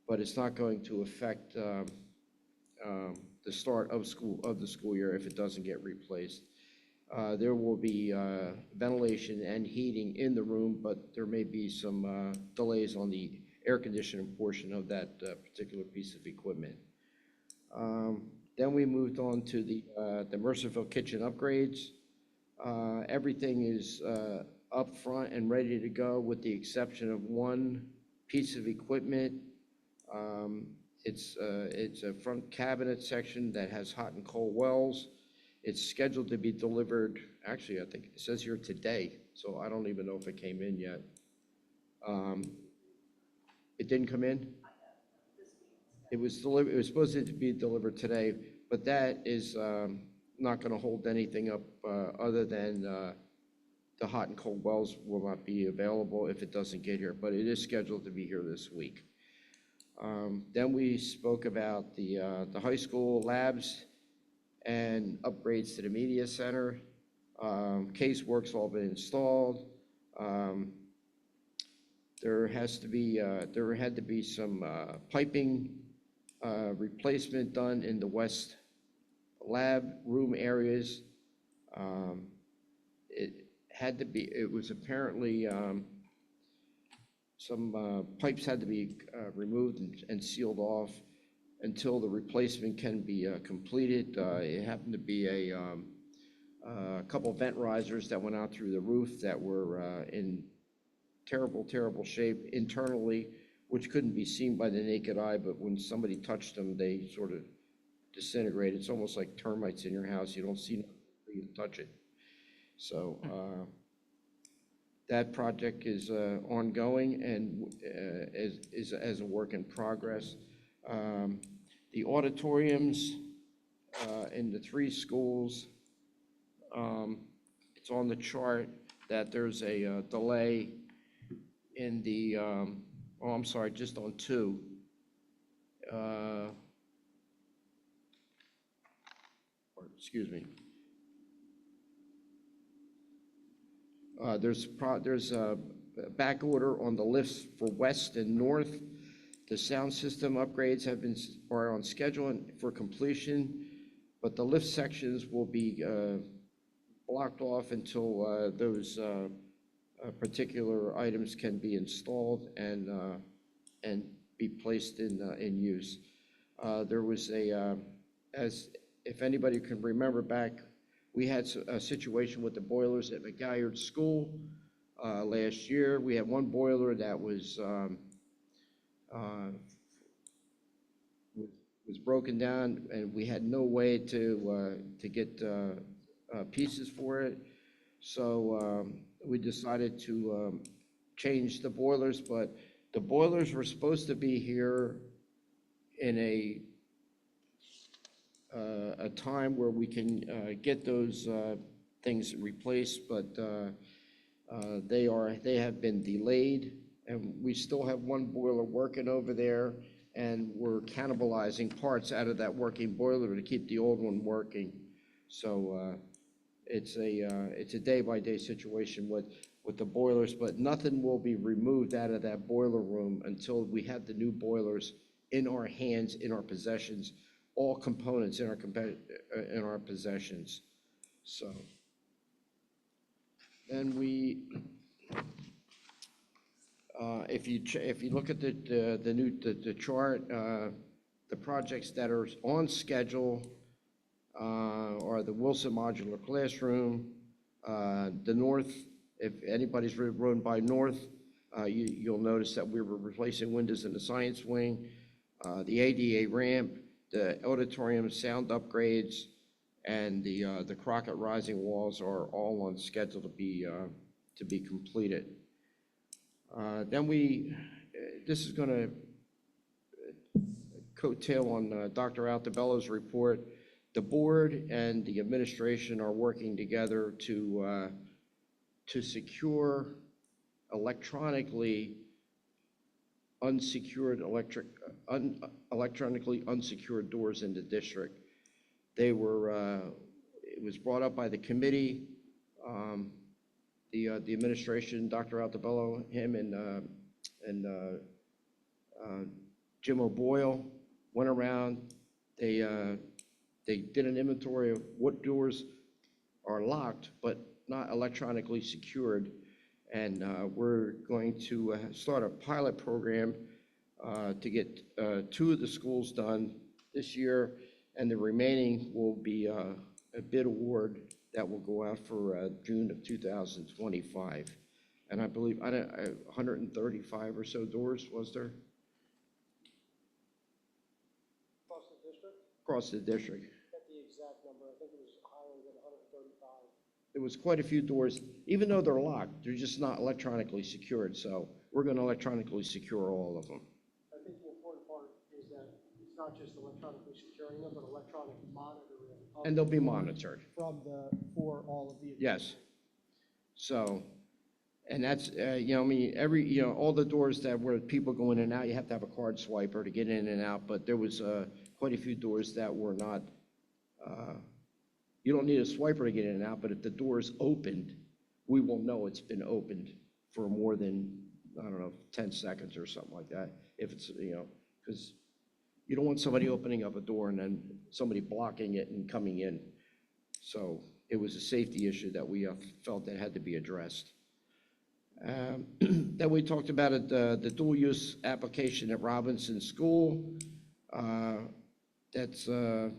But it's not going to affect the start of the school year if it doesn't get replaced. There will be ventilation and heating in the room, but there may be some delays on the air conditioning portion of that particular piece of equipment. Then we moved on to the Mercerville kitchen upgrades. Everything is up front and ready to go, with the exception of one piece of equipment. It's a front cabinet section that has hot and cold wells. It's scheduled to be delivered, actually, I think it says here today, so I don't even know if it came in yet. It didn't come in? It was supposed to be delivered today, but that is not going to hold anything up other than the hot and cold wells will not be available if it doesn't get here, but it is scheduled to be here this week. Then we spoke about the high school labs and upgrades to the media center. Casework's all been installed. There had to be some piping replacement done in the west lab room areas. It was apparently, some pipes had to be removed and sealed off until the replacement can be completed. It happened to be a couple vent risers that went out through the roof that were in terrible, terrible shape internally, which couldn't be seen by the naked eye, but when somebody touched them, they sort of disintegrated. It's almost like termites in your house. You don't see nothing until you touch it. So that project is ongoing and is as a work in progress. The auditoriums in the 3 schools, it's on the chart that there's a delay in the, I'm sorry, just on 2. Excuse me. There's a back order on the lifts for west and north. The sound system upgrades are on schedule and for completion, but the lift sections will be blocked off until those particular items can be installed and be placed in use. There was if anybody can remember back, we had a situation with the boilers at McGuire School last year. We had one boiler that was broken down, and we had no way to get pieces for it. So we decided to change the boilers, but the boilers were supposed to be here in a time where we can get those things replaced, but they have been delayed, and we still have one boiler working over there, and we're cannibalizing parts out of that working boiler to keep the old one working. So it's a day-by-day situation with the boilers, but nothing will be removed out of that boiler room until we have the new boilers in our hands, in our possessions, all components in our possessions. So, and if you look at the chart, the projects that are on schedule are the Wilson Modular Classroom, the North. If anybody's run by North, you'll notice that we were replacing windows in the science wing, the ADA ramp, the auditorium sound upgrades, and the Crockett rising walls are all on schedule to be completed. Then this is going to coattail on Dr. Altabello's report. The board and the administration are working together to secure electronically unsecured doors in the district. It was brought up by the committee, the administration, Dr. Altabello, him and Jim O'Boyle went around. They did an inventory of what doors are locked but not electronically secured. And we're going to start a pilot program to get 2 of the schools done this year, and the remaining will be a bid award that will go out for June of 2025. And I believe 135 or so doors, was there? Across the district? Across the district. At the exact number, I think it was higher than 135. There was quite a few doors, even though they're locked, they're just not electronically secured. So we're going to electronically secure all of them. I think the important part is that it's not just electronically securing them, but electronic monitoring. And they'll be monitored. For all of the. Yes. So, and that's, all the doors that were people going in and out, you have to have a card swiper to get in and out, but there was quite a few doors that were not, you don't need a swiper to get in and out, but if the door is opened, we will know it's been opened for more than I don't know, 10 seconds or something like that, if it's, because you don't want somebody opening up a door and then somebody blocking it and coming in. So it was a safety issue that we felt that had to be addressed. Then we talked about it, the dual-use application at Robinson School. That's, they're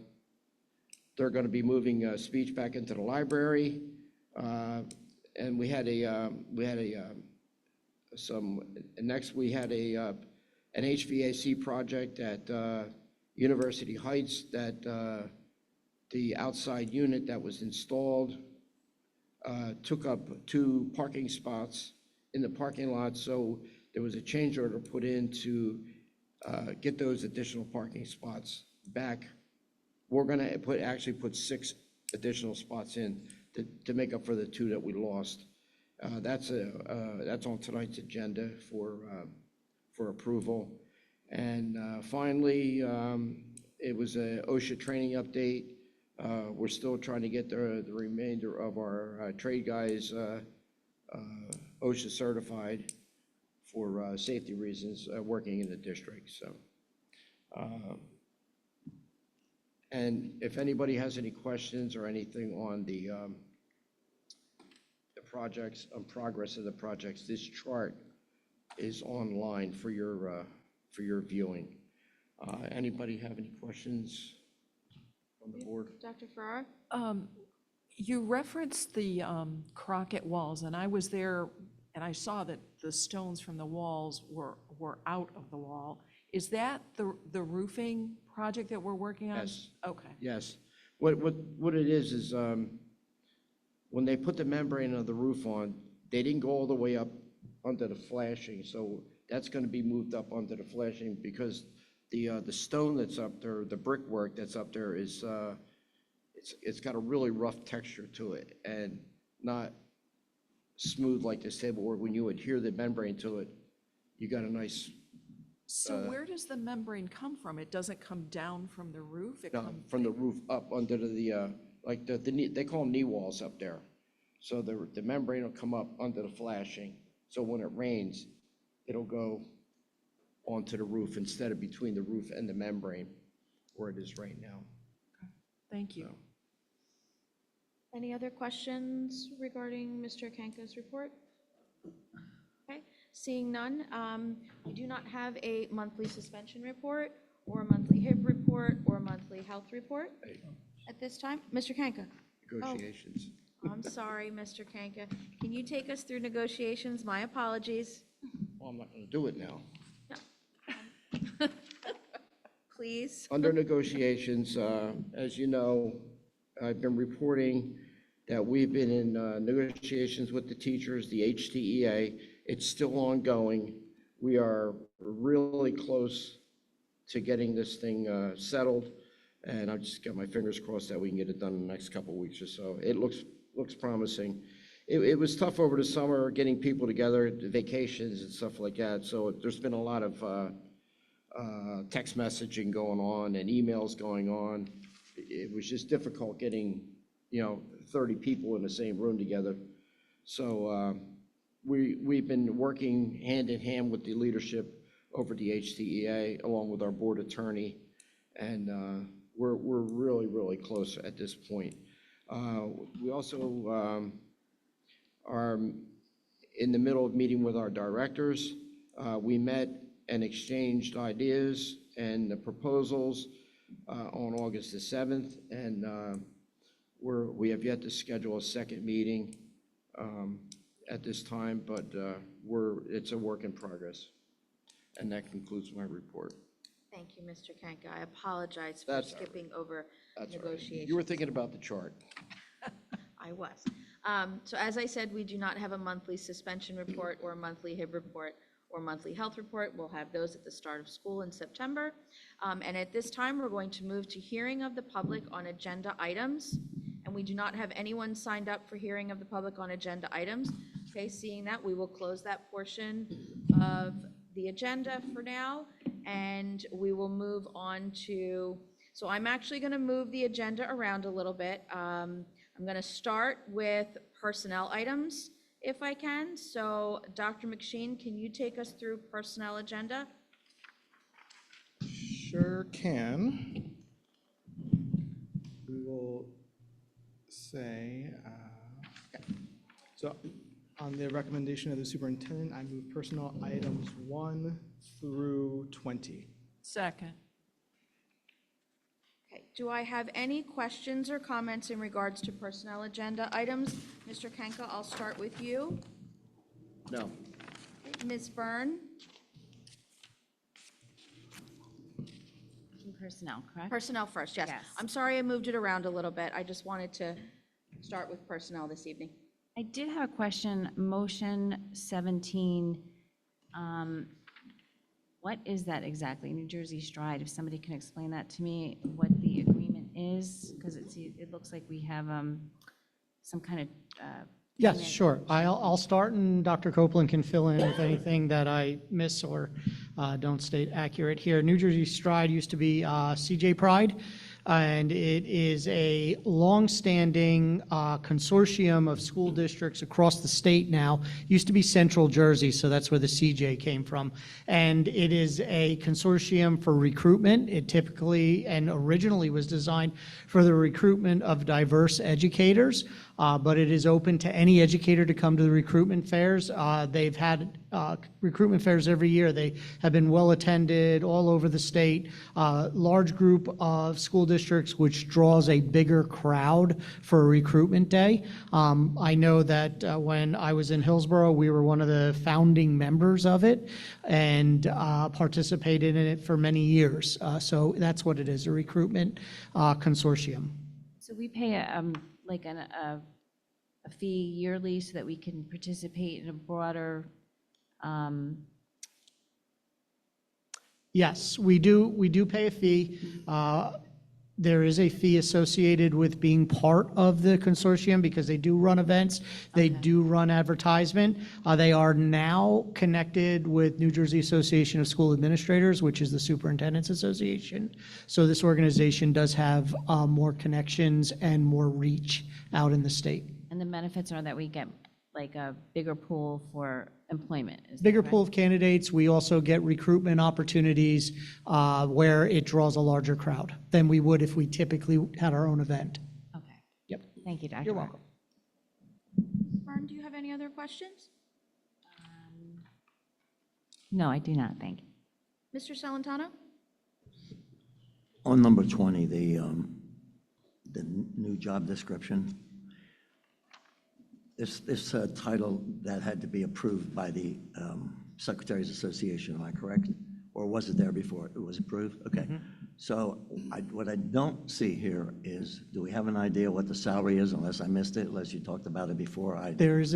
going to be moving speech back into the library. And we had next we had an HVAC project at University Heights that the outside unit that was installed took up 2 parking spots in the parking lot, so there was a change order put in to get those additional parking spots back. We're going to actually put 6 additional spots in to make up for the 2 that we lost. That's on tonight's agenda for approval. And finally, it was a OSHA training update. We're still trying to get the remainder of our trade guys OSHA certified for safety reasons, working in the district. So, and if anybody has any questions or anything on the projects, on progress of the projects, this chart is online for your viewing. Anybody have any questions on the board? Dr. Farrar? You referenced the Crockett walls, and I was there, and I saw that the stones from the walls were out of the wall. Is that the roofing project that we're working on? Yes. Okay. Yes. What it is when they put the membrane of the roof on, they didn't go all the way up under the flashing, so that's going to be moved up under the flashing because the stone that's up there, the brickwork that's up there is it's got a really rough texture to it and not smooth like this table where when you adhere the membrane to it, you got a nice. So where does the membrane come from? It doesn't come down from the roof? It comes From the roof up under the like they call them knee walls up there. So the membrane will come up under the flashing. So when it rains, it'll go onto the roof instead of between the roof and the membrane where it is right now. Thank you. So. Any other questions regarding Mr. Kanka's report? Okay, seeing none, we do not have a monthly suspension report or a monthly HIB report or a monthly health report at this time. Mr. Kanka? Negotiations. Oh, I'm sorry, Mr. Kanka. Can you take us through negotiations? My apologies. Well, I'm not going to do it now. Please. Under negotiations, as you know, I've been reporting that we've been in negotiations with the teachers, the HTEA. It's still ongoing. We are really close to getting this thing settled, and I've just got my fingers crossed that we can get it done in the next couple of weeks or so. It looks promising. It was tough over the summer getting people together, vacations and stuff like that, so there's been a lot of text messaging going on and emails going on. It was just difficult getting, 30 people in the same room together. So we've been working hand in hand with the leadership over the HTEA, along with our board attorney, and we're really, really close at this point. We also are in the middle of meeting with our directors. We met and exchanged ideas and the proposals on August the 7th, and we have yet to schedule a second meeting at this time, but it's a work in progress. And that concludes my report. Thank you, Mr. Kanka. I apologize for That's all right. skipping over That's all right. negotiations. You were thinking about the chart. I was. So as I said, we do not have a monthly suspension report or a monthly HIB report or monthly health report. We'll have those at the start of school in September. And at this time, we're going to move to hearing of the public on agenda items. And we do not have anyone signed up for hearing of the public on agenda items. Okay, seeing that, we will close that portion of the agenda for now. And we will move on to, so I'm actually going to move the agenda around a little bit. I'm going to start with personnel items, if I can. So Dr. McSheen, can you take us through personnel agenda? Sure can. We will say, okay. So on the recommendation of the superintendent, I move personnel items 1 through 20. Second. Okay, do I have any questions or comments in regards to personnel agenda items? Mr. Kenka, I'll start with you. No. Ms. Byrne? Personnel, correct? Personnel first, yes. Yes. I'm sorry I moved it around a little bit. I just wanted to start with personnel this evening. I did have a question, motion 17, what is that exactly, New Jersey Stride? If somebody can explain that to me, what the agreement is, because it looks like we have some kind of. Yes, payment. sure. I'll start, and Dr. Copeland can fill in with anything that I miss or don't state accurate here. New Jersey Stride used to be CJ Pride, and it is a longstanding consortium of school districts across the state now. Used to be Central Jersey, so that's where the CJ came from. And it is a consortium for recruitment. It typically and originally was designed for the recruitment of diverse educators, but it is open to any educator to come to the recruitment fairs. They've had recruitment fairs every year. They have been well attended all over the state. Large group of school districts, which draws a bigger crowd for a recruitment day. I know that when I was in Hillsborough, we were one of the founding members of it and participated in it for many years. So that's what it is, a recruitment consortium. So we pay a fee yearly so that we can participate in a broader, Yes, we do pay a fee. There is a fee associated with being part of the consortium because they do run events, they do run advertisement. They are now connected with New Jersey Association of School Administrators, which is the Superintendent's Association. So this organization does have more connections and more reach out in the state. and the benefits are that we get like a bigger pool for employment. Is that Bigger correct? pool of candidates. We also get recruitment opportunities where it draws a larger crowd than we would if we typically had our own event. Okay. Yep. Thank you, Dr. You're Hart. welcome. Byrne, do you have any other questions? No, I do not, thank you. Mr. Salantano? On number 20, the new job description, this title that had to be approved by the Secretaries Association, am I correct? Or was it there before it was approved? Okay. So what I don't see here is, do we have an idea what the salary is, unless I missed it, unless you talked about it before? There is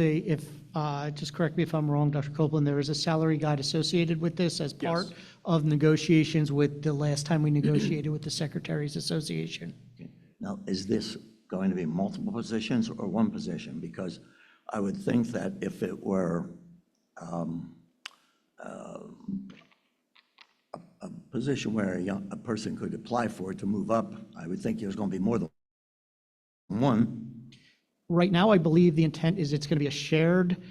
just correct me if I'm wrong, Dr. Copeland, there is a salary guide associated with this as part of negotiations with the last time we negotiated with the Secretaries Association. Okay. Now, is this going to be multiple positions or one position? Because I would think that if it were a position where a person could apply for it to move up, I would think there's going to be more than one. Right now, I believe the intent is it's going to be a shared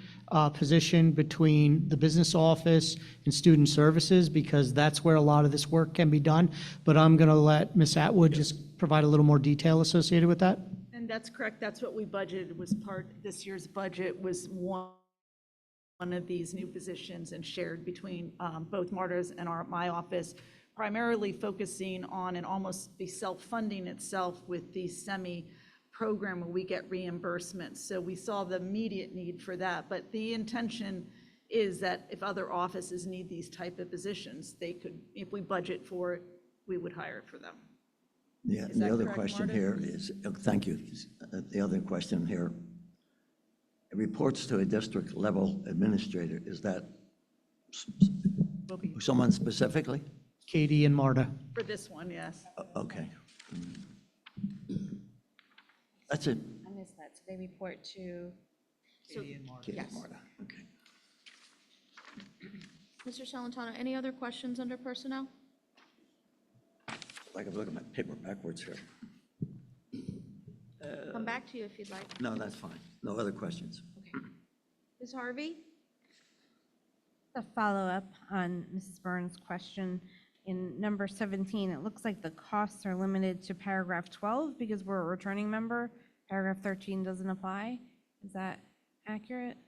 position between the business office and student services, because that's where a lot of this work can be done. But I'm going to let Ms. Atwood just provide a little more detail associated with that. And that's correct, that's what we budgeted, was this year's budget was one of these new positions and shared between both MARTA's and my office, primarily focusing on and almost be self-funding itself with the program where we get reimbursements. So we saw the immediate need for that, but the intention is that if other offices need these type of positions, they could, if we budget for it, we would hire it for them. Yeah, Is and the that other correct, question Marta? here is, thank you. The other question here, it reports to a district level administrator. Is that Will be someone specifically? Katie and Marta. for this one, yes. Okay. That's it. I missed that, so they report to, Katie, Yes. Marta. Okay. Mr. Salantano, any other questions under personnel? I can look at my paper backwards here. Come back to you if you'd like. No, that's fine. No other questions. Okay. Ms. Harvey? A follow-up on Mrs. Burns' question. In number 17, it looks like the costs are limited to paragraph 12 because we're a returning member. Paragraph 13 doesn't apply. Is that accurate?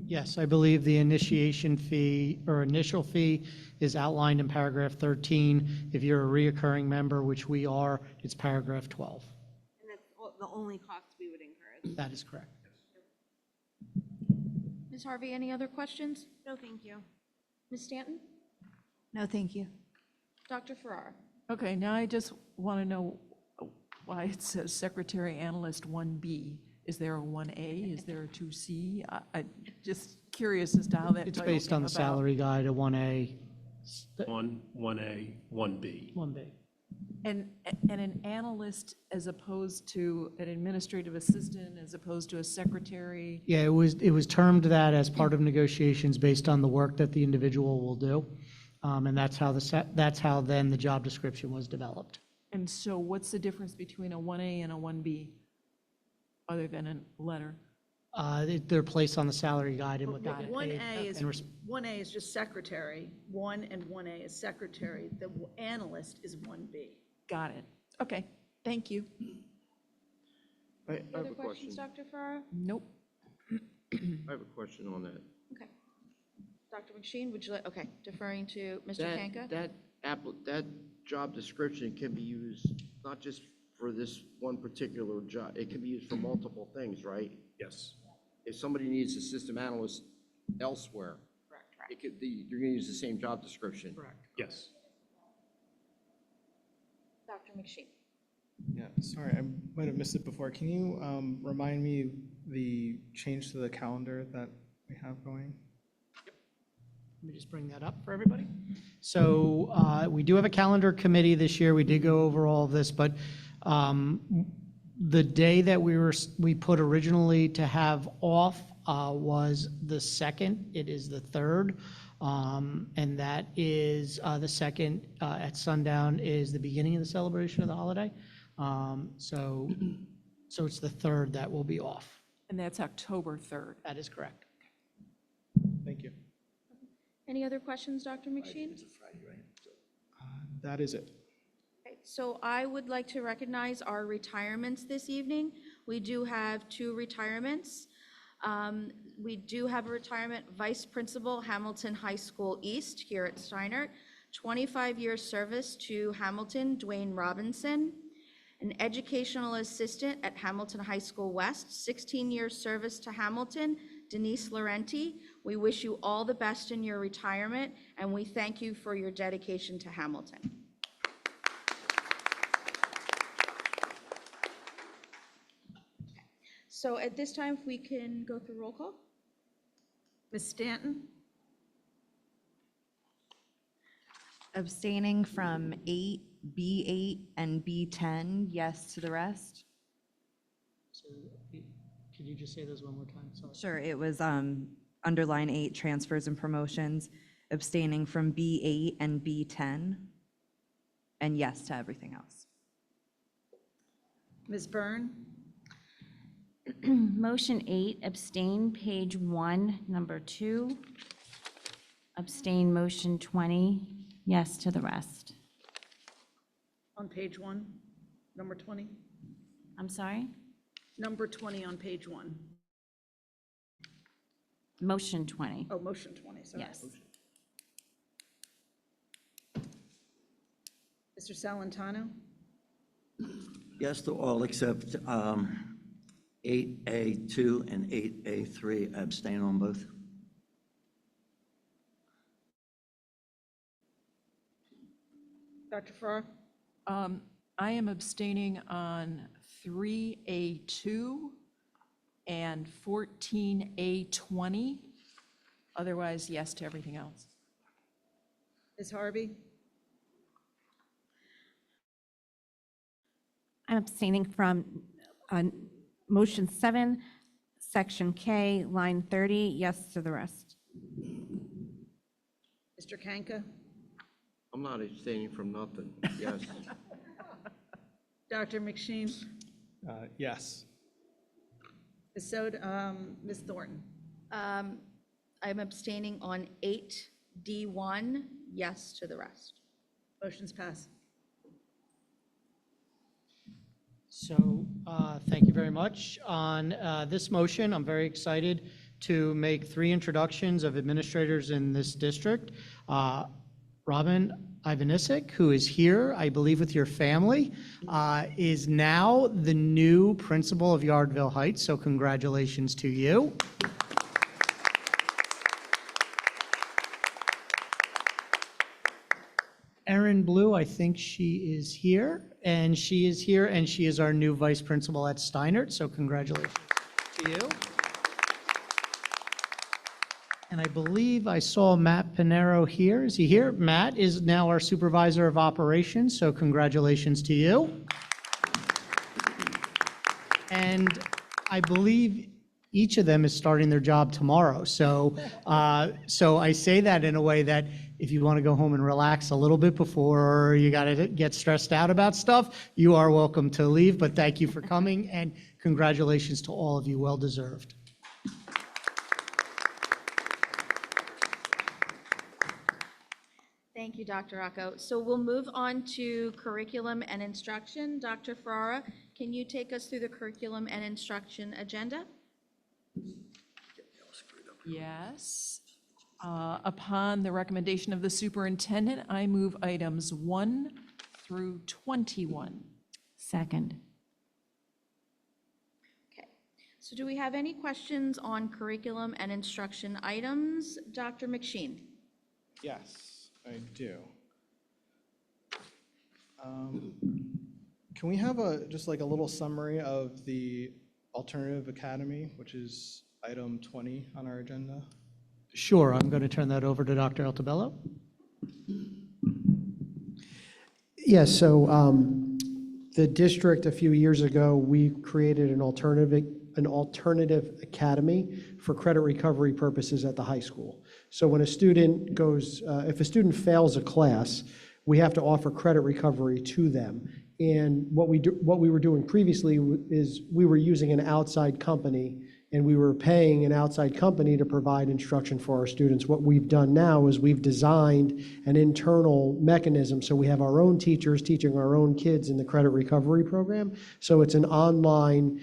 Yes, I believe the initiation fee or initial fee is outlined in paragraph 13. If you're a reoccurring member, which we are, it's paragraph 12. And that's the only cost we would incur. That is correct. Ms. Harvey, any other questions? No, thank you. Ms. Stanton? No, thank you. Dr. Farrar? Okay, now I just want to know why it says Secretary Analyst 1B. Is there a 1A? Is there a 2C? I just curious as to how that It's title based on came the about. salary guide, a 1A, 1A, 1B. 1B. And an analyst as opposed to an administrative assistant, as opposed to a secretary? Yeah, it was termed that as part of negotiations based on the work that the individual will do. And that's how then the job description was developed. And so what's the difference between a 1A and a 1B, other than a letter? They're placed on the salary guide and what they get paid. 1A is just secretary, 1 and 1A is secretary, the analyst is 1B. Got it. Okay, thank you. I have Other a question. questions, Dr. Farrar? Nope. I have a question on that. Okay. Dr. McSheen, would you like, okay, deferring to Mr. Kanka? That job description can be used not just for this one particular job, it can be used for multiple things, right? Yes. If somebody needs a system analyst elsewhere, you're gonna use the same job description. Correct. Yes. Dr. McSheen? Yeah, sorry, I might have missed it before. Can you remind me the change to the calendar that we have going? Let me just bring that up for everybody. So we do have a calendar committee this year. We did go over all of this, but the day that we put originally to have off was the 2nd. It is the 3rd. And that is the 2nd at sundown is the beginning of the celebration of the holiday. So it's the 3rd that will be off. And that's October 3rd. That is correct. Thank you. Any other questions, Dr. McSheen? It's a Friday, right? So- That is it. Okay, so I would like to recognize our retirements this evening. We do have 2 retirements. We do have a retirement Vice Principal, Hamilton High School East here at Steinert. 25 years service to Hamilton, Dwayne Robinson. An Educational Assistant at Hamilton High School West, 16 years service to Hamilton, Denise Laurenti. We wish you all the best in your retirement, and we thank you for your dedication to Hamilton. So at this time, if we can go through roll call? Ms. Stanton? Abstaining from 8, B8, and B10, yes to the rest. So could you just say those one more time? Sorry. Sure, it was underline 8, transfers and promotions, abstaining from B8 and B10, and yes to everything else. Ms. Byrne? Motion 8, abstain, page 1, number 2. Abstain, motion 20, yes to the rest. On page 1, number 20? I'm sorry? Number 20 on page 1. Motion 20, Oh, motion 20, sorry. yes. Mr. Salantano? Yes to all except 8A2 and 8A3. I abstain on both. Dr. Farrar? I am abstaining on 3A2 and 14A20. Otherwise, yes to everything else. Ms. Harvey? I'm abstaining from motion 7, section K, line 30, yes to the rest. Mr. Kanka? I'm not abstaining from nothing, yes. Dr. McSheen? Yes. Ms. Thornton? I'm abstaining on 8D1, yes to the rest. Motion's passed. So, thank you very much. On this motion, I'm very excited to make 3 introductions of administrators in this district. Robin Ivanisic, who is here, I believe with your family, is now the new principal of Yardville Heights, so congratulations to you. Erin Blue, I think she is here, and she is our new vice principal at Steinert, so congratulations to you. And I believe I saw Matt Pinero here. Is he here? Matt is now our supervisor of operations, so congratulations to you. And I believe each of them is starting their job tomorrow. So I say that in a way that if you want to go home and relax a little bit before you got to get stressed out about stuff, you are welcome to leave. But thank you for coming, and congratulations to all of you. Well deserved. Thank you, Dr. Rocco. So we'll move on to curriculum and instruction. Dr. Ferrara, can you take us through the curriculum and instruction agenda? Yes. Upon the recommendation of the superintendent, I move items 1 through 21. Second. Okay. So do we have any questions on curriculum and instruction items? Dr. McSheen? Yes, I do. Can we have just like a little summary of the alternative academy, which is item 20 on our agenda? Sure, I'm going to turn that over to Dr. Altabello. Yes, so the district, a few years ago, we created an alternative academy for credit recovery purposes at the high school. So when a student goes, if a student fails a class, we have to offer credit recovery to them. And what we were doing previously is we were using an outside company, and we were paying an outside company to provide instruction for our students. What we've done now is we've designed an internal mechanism, so we have our own teachers teaching our own kids in the credit recovery program. So it's an online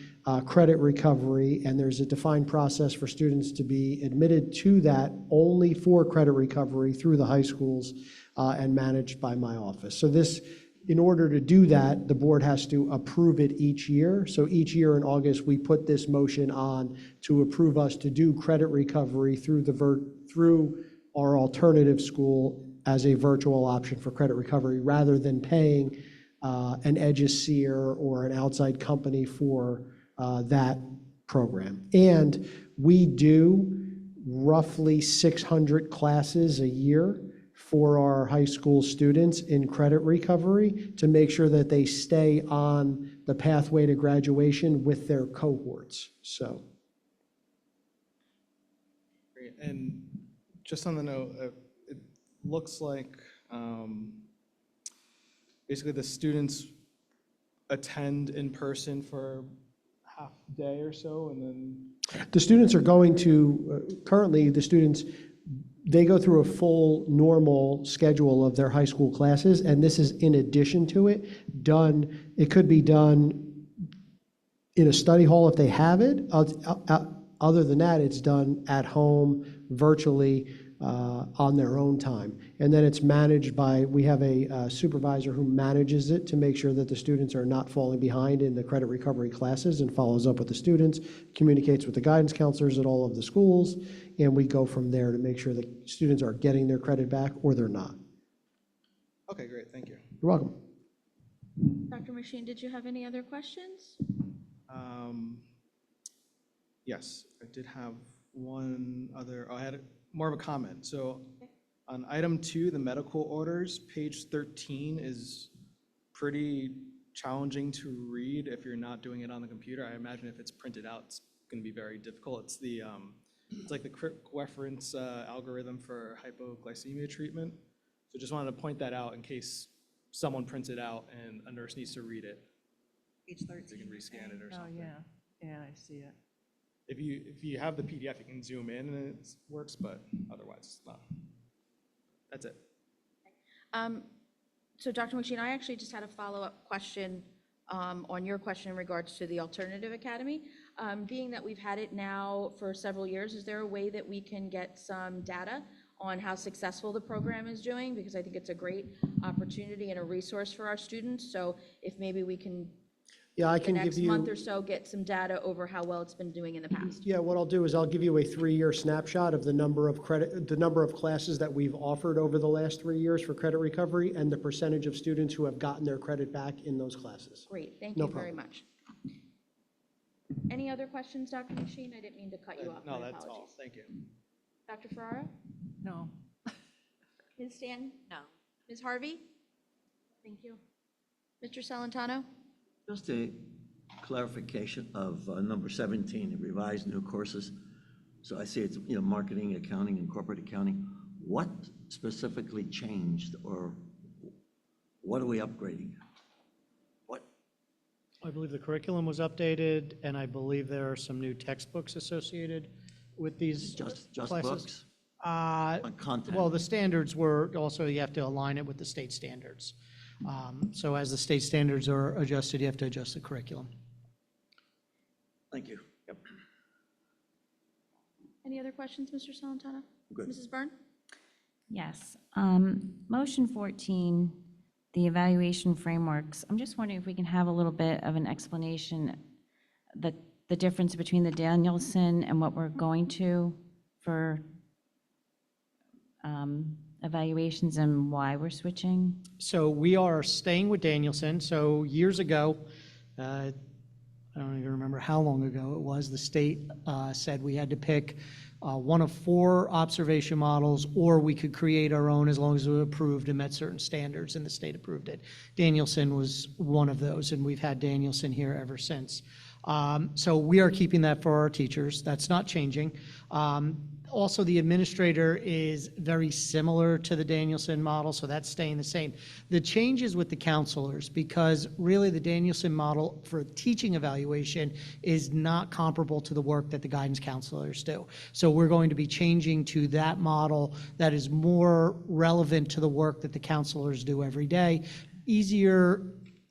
credit recovery, and there's a defined process for students to be admitted to that only for credit recovery through the high schools and managed by my office. So this, in order to do that, the board has to approve it each year. So each year in August, we put this motion on to approve us to do credit recovery through our alternative school as a virtual option for credit recovery, rather than paying an EduSeer or an outside company for that program. And we do roughly 600 classes a year for our high school students in credit recovery to make sure that they stay on the pathway to graduation with their cohorts. So. Great. And just on the note, it looks like basically the students attend in person for half day or so, and then The students are going to, currently the students, they go through a full normal schedule of their high school classes, and this is in addition to it, it could be done in a study hall if they have it. Other than that, it's done at home, virtually, on their own time. And then it's managed by, we have a supervisor who manages it to make sure that the students are not falling behind in the credit recovery classes, and follows up with the students, communicates with the guidance counselors at all of the schools, and we go from there to make sure that students are getting their credit back or they're not. okay, great, thank you. You're welcome. Dr. McSheen, did you have any other questions? Yes, I did have one other, I had more of a comment. So on item 2, the medical orders, page 13 is pretty challenging to read if you're not doing it on the computer. I imagine if it's printed out, it's going to be very difficult. It's the it's like the quick reference algorithm for hypoglycemia treatment. So just wanted to point that out in case someone prints it out and a nurse needs to read it. Page 13. They can rescan it or something. Oh, yeah, I see it. If you have the PDF, you can zoom in and it works, but otherwise, it's not. That's it. So Dr. McSheen, I actually just had a follow-up question on your question in regards to the alternative academy. Being that we've had it now for several years, is there a way that we can get some data on how successful the program is doing? Because I think it's a great opportunity and a resource for our students. So if maybe we can, Yeah, I the can give next you. month or so, get some data over how well it's been doing in the past. Yeah, what I'll do is I'll give you a 3-year snapshot of the number of classes that we've offered over the last 3 years for credit recovery and the percentage of students who have gotten their credit back in those classes. Great, thank No you very problem. much. Any other questions, Dr. McSheen? I didn't mean to cut you off. No, My that's all. apologies. Thank you. Dr. Ferraro? No. Ms. Stanton? No. Ms. Harvey? Thank you. Mr. Salantano? Just a clarification of number 17, the revised new courses. So I see it's, marketing, accounting, and corporate accounting. What specifically changed, or what are we upgrading? What? I believe the curriculum was updated, and I believe there are some new textbooks associated with these Just classes. books? Content? Well, the standards were, also you have to align it with the state standards. So as the state standards are adjusted, you have to adjust the curriculum. Thank you. Yep. Any other questions, Mr. Salantano? Good. Mrs. Byrne? Yes. Motion 14, the evaluation frameworks. I'm just wondering if we can have a little bit of an explanation, the difference between the Danielson and what we're going to for evaluations and why we're switching. So we are staying with Danielson. So years ago, I don't even remember how long ago it was, the state said we had to pick one of 4 observation models, or we could create our own as long as it was approved and met certain standards, and the state approved it. Danielson was one of those, and we've had Danielson here ever since. So we are keeping that for our teachers. That's not changing. Also, the administrator is very similar to the Danielson model, so that's staying the same. The changes with the counselors, because really the Danielson model for teaching evaluation is not comparable to the work that the guidance counselors do. So we're going to be changing to that model that is more relevant to the work that the counselors do every day. Easier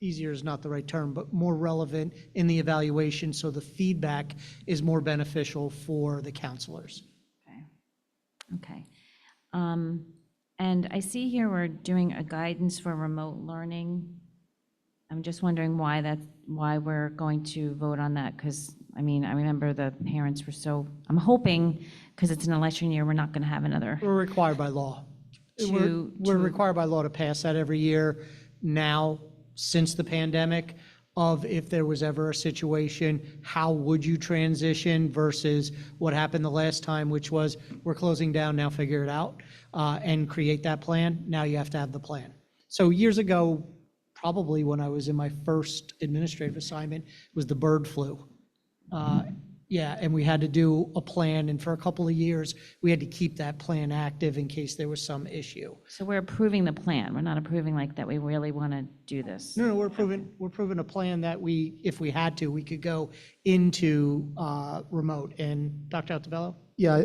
is not the right term, but more relevant in the evaluation, so the feedback is more beneficial for the counselors. Okay. And I see here we're doing a guidance for remote learning. I'm just wondering why we're going to vote on that, because, I remember the parents were I'm hoping, because it's an election year, we're not going to have another. We're required by law. We're required by law to pass that every year now, since the pandemic, of if there was ever a situation, how would you transition versus what happened the last time, which was we're closing down, now figure it out, and create that plan. Now you have to have the plan. So years ago, probably when I was in my first administrative assignment, was the bird flu. Yeah, and we had to do a plan, and for a couple of years, we had to keep that plan active in case there was some issue. So we're approving the plan. We're not approving that we really want to do this. No, we're approving a plan that if we had to, we could go into remote. And Dr. Altobello? Yeah,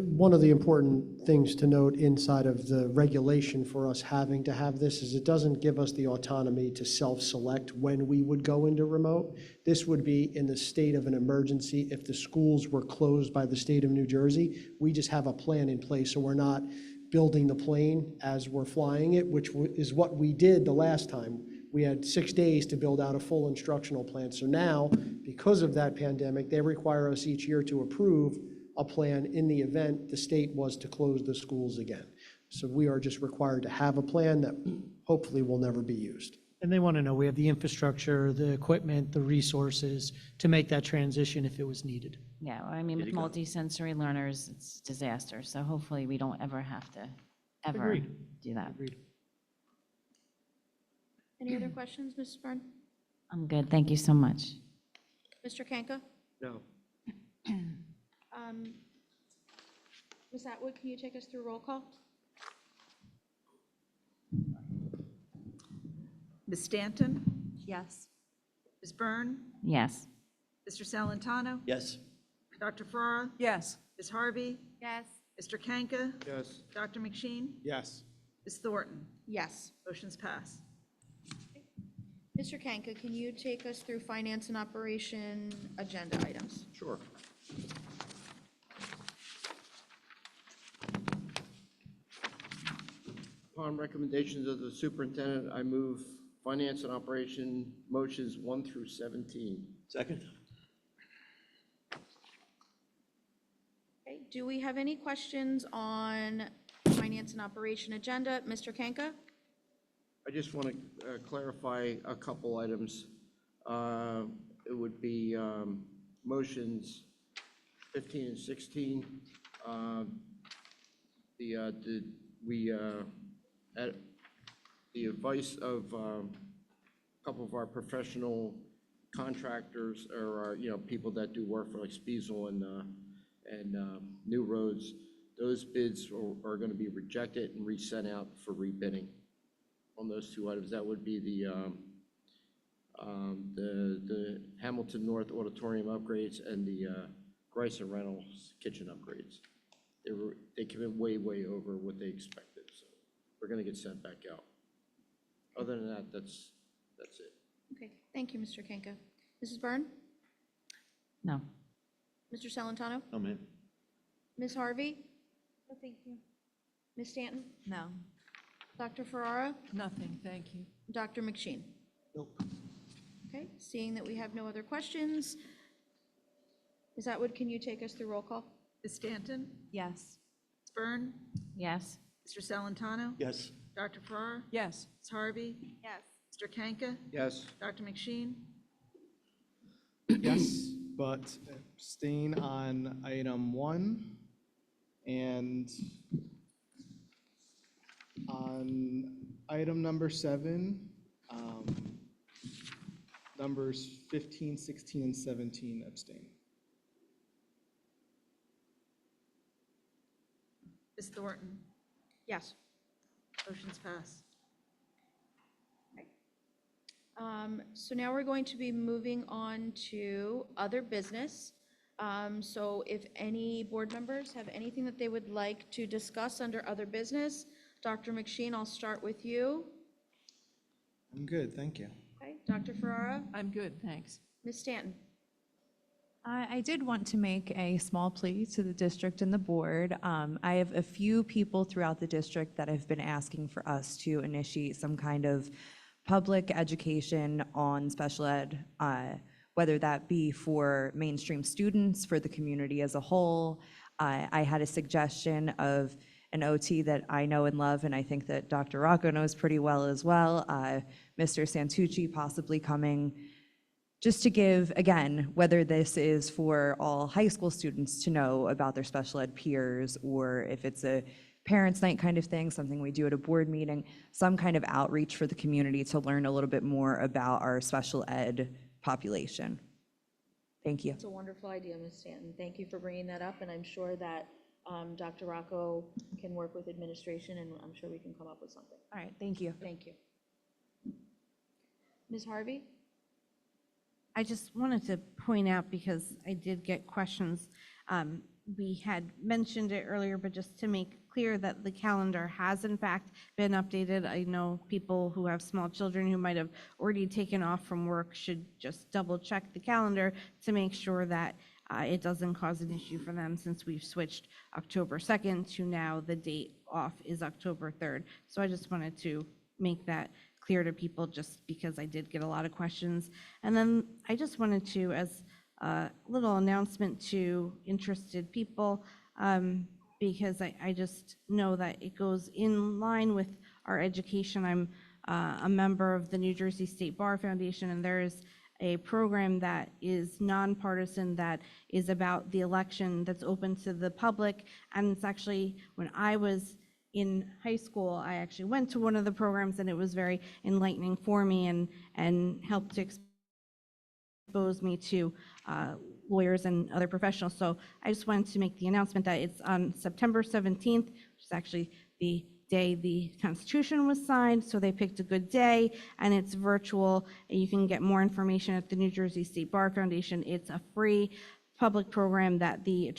one of the important things to note inside of the regulation for us having to have this is it doesn't give us the autonomy to self-select when we would go into remote. This would be in the state of an emergency if the schools were closed by the state of New Jersey. We just have a plan in place, so we're not building the plane as we're flying it, which is what we did the last time. We had 6 days to build out a full instructional plan. So now, because of that pandemic, they require us each year to approve a plan in the event the state was to close the schools again. So we are just required to have a plan that hopefully will never be used. And they want to know we have the infrastructure, the equipment, the resources to make that transition if it was needed. Yeah, with multi-sensory learners, it's disaster. So hopefully we don't ever have to Agreed. do that. Agreed. Any other questions, Mrs. Byrne? I'm good. Thank you so much. Mr. Kanka? No. Ms. Atwood, can you take us through roll call? Ms. Stanton? Yes. Ms. Byrne? Yes. Mr. Salantano? Yes. Dr. Farrar? Yes. Ms. Harvey? Yes. Mr. Kanka? Yes. Dr. McSheen? Yes. Ms. Thornton? Yes. Motion's passed. Mr. Kanka, can you take us through finance and operation agenda items? Sure. Upon recommendations of the superintendent, I move finance and operation motions 1 through 17. Second? Okay, do we have any questions on finance and operation agenda? Mr. Kanka? I just want to clarify a couple items. It would be motions 15 and 16. At the advice of a couple of our professional contractors or, people that do work for like Spiesel and New Roads, those bids are going to be rejected and resent out for rebidding on those two items. That would be the Hamilton North Auditorium upgrades and the Gryson Reynolds kitchen upgrades. They came in way over what they expected, so we're going to get sent back out. Other than that, that's it. Okay, thank you, Mr. Kanka. Mrs. Byrne? No. Mr. Salantano? No, ma'am. Ms. Harvey? No, thank you. Ms. Stanton? No. Dr. Ferrara? Nothing, thank you. Dr. McSheen? Nope. Okay, seeing that we have no other questions, Ms. Atwood, can you take us through roll call? Ms. Stanton? Yes. Ms. Byrne? Yes. Mr. Salantano? Yes. Dr. Farrar? Yes. Ms. Harvey? Yes. Mr. Kanka? Yes. Dr. McSheen? Yes, but abstain on item 1 and on item number 7, numbers 15, 16, and 17 abstain. Ms. Thornton? Yes. Motion's passed. So now we're going to be moving on to other business. So if any board members have anything that they would like to discuss under other business, Dr. McSheen, I'll start with you. I'm good, thank you. Okay, Dr. Ferrara? I'm good, thanks. Ms. Stanton? I did want to make a small plea to the district and the board. I have a few people throughout the district that have been asking for us to initiate some kind of public education on special ed, whether that be for mainstream students, for the community as a whole. I had a suggestion of an OT that I know and love, and I think that Dr. Rocco knows pretty well as well, Mr. Santucci possibly coming, just to give, again, whether this is for all high school students to know about their special ed peers, or if it's a parents' night kind of thing, something we do at a board meeting, some kind of outreach for the community to learn a little bit more about our special ed population. Thank you. It's a wonderful idea, Ms. Stanton. Thank you for bringing that up, and I'm sure that Dr. Rocco can work with administration, and I'm sure we can come up with something. All right, thank you. Thank you. Ms. Harvey? I just wanted to point out, because I did get questions, we had mentioned it earlier, but just to make clear that the calendar has in fact been updated. I know people who have small children who might have already taken off from work should just double check the calendar to make sure that it doesn't cause an issue for them, since we've switched October 2nd to now the date off is October 3rd. So I just wanted to make that clear to people, just because I did get a lot of questions. And then I just wanted to, as a little announcement to interested people, because I just know that it goes in line with our education. I'm a member of the New Jersey State Bar Foundation, and there is a program that is nonpartisan that is about the election, that's open to the public. And it's actually, when I was in high school, I actually went to one of the programs, and it was very enlightening for me and helped to expose me to lawyers and other professionals. So I just wanted to make the announcement that it's on September 17th, which is actually the day the Constitution was signed. So they picked a good day, and it's virtual. You can get more information at the New Jersey State Bar Foundation. It's a free public program that the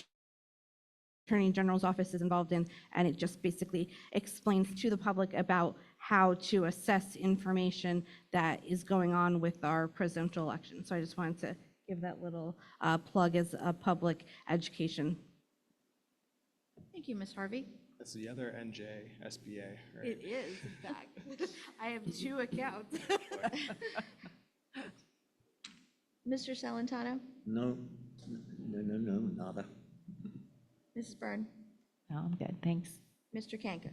Attorney General's office is involved in, and it just basically explains to the public about how to assess information that is going on with our presidential election. So I just wanted to give that little plug as a public education. Thank you, Ms. Harvey. That's the other NJ SBA, right? It is, in fact. I have 2 accounts. Mr. Salentano? No, nada. Mrs. Byrne? No, I'm good, thanks. Mr. Kanka?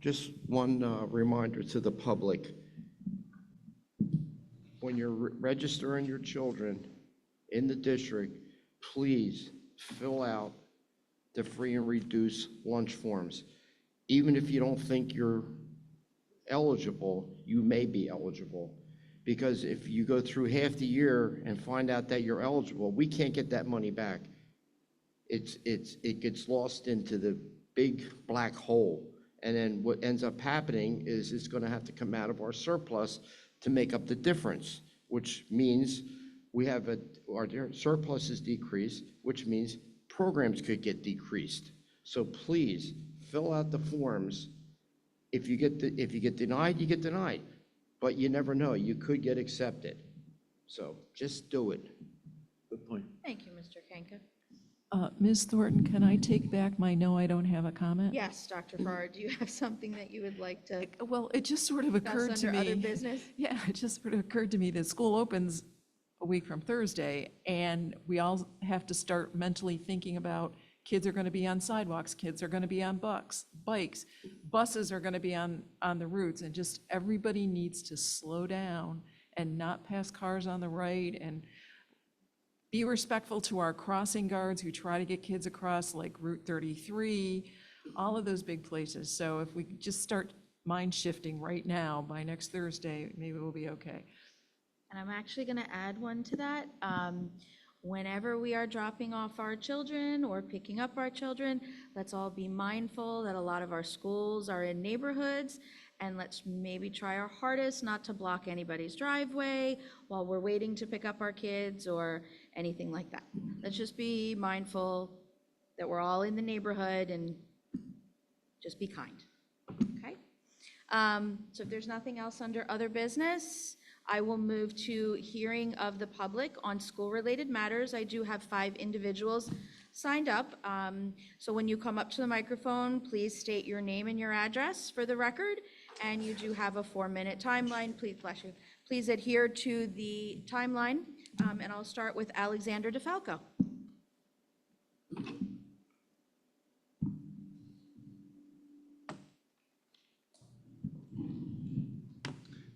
Just one reminder to the public. When you're registering your children in the district, please fill out the free and reduced lunch forms. Even if you don't think you're eligible, you may be eligible. Because if you go through half the year and find out that you're eligible, we can't get that money back. It gets lost into the big black hole. And then what ends up happening is it's going to have to come out of our surplus to make up the difference, which means we have our surplus is decreased, which means programs could get decreased. So please fill out the forms. If you get denied, you get denied, but you never know. You could get accepted. So just do it. Good point. Thank you, Mr. Kanka. Ms. Thornton, can I take back my no, I don't have a comment? Yes, Dr. Farrar, do you have something that you would like to Well, it just sort of discuss occurred to under other me. business? Yeah, it just sort of occurred to me that school opens a week from Thursday, and we all have to start mentally thinking about kids are going to be on sidewalks, kids are going to be on bikes, buses are going to be on the routes, and just everybody needs to slow down and not pass cars on the right and be respectful to our crossing guards who try to get kids across, like Route 33, all of those big places. So if we just start mind shifting right now, by next Thursday, maybe we'll be okay. And I'm actually going to add one to that. Whenever we are dropping off our children or picking up our children, let's all be mindful that a lot of our schools are in neighborhoods, and let's maybe try our hardest not to block anybody's driveway while we're waiting to pick up our kids or anything like that. Let's just be mindful that we're all in the neighborhood and just be kind, okay? So if there's nothing else under other business, I will move to hearing of the public on school-related matters. I do have 5 individuals signed up. So when you come up to the microphone, please state your name and your address for the record. And you do have a 4-minute timeline. Please, bless you. Please adhere to the timeline. And I'll start with Alexander DeFalco.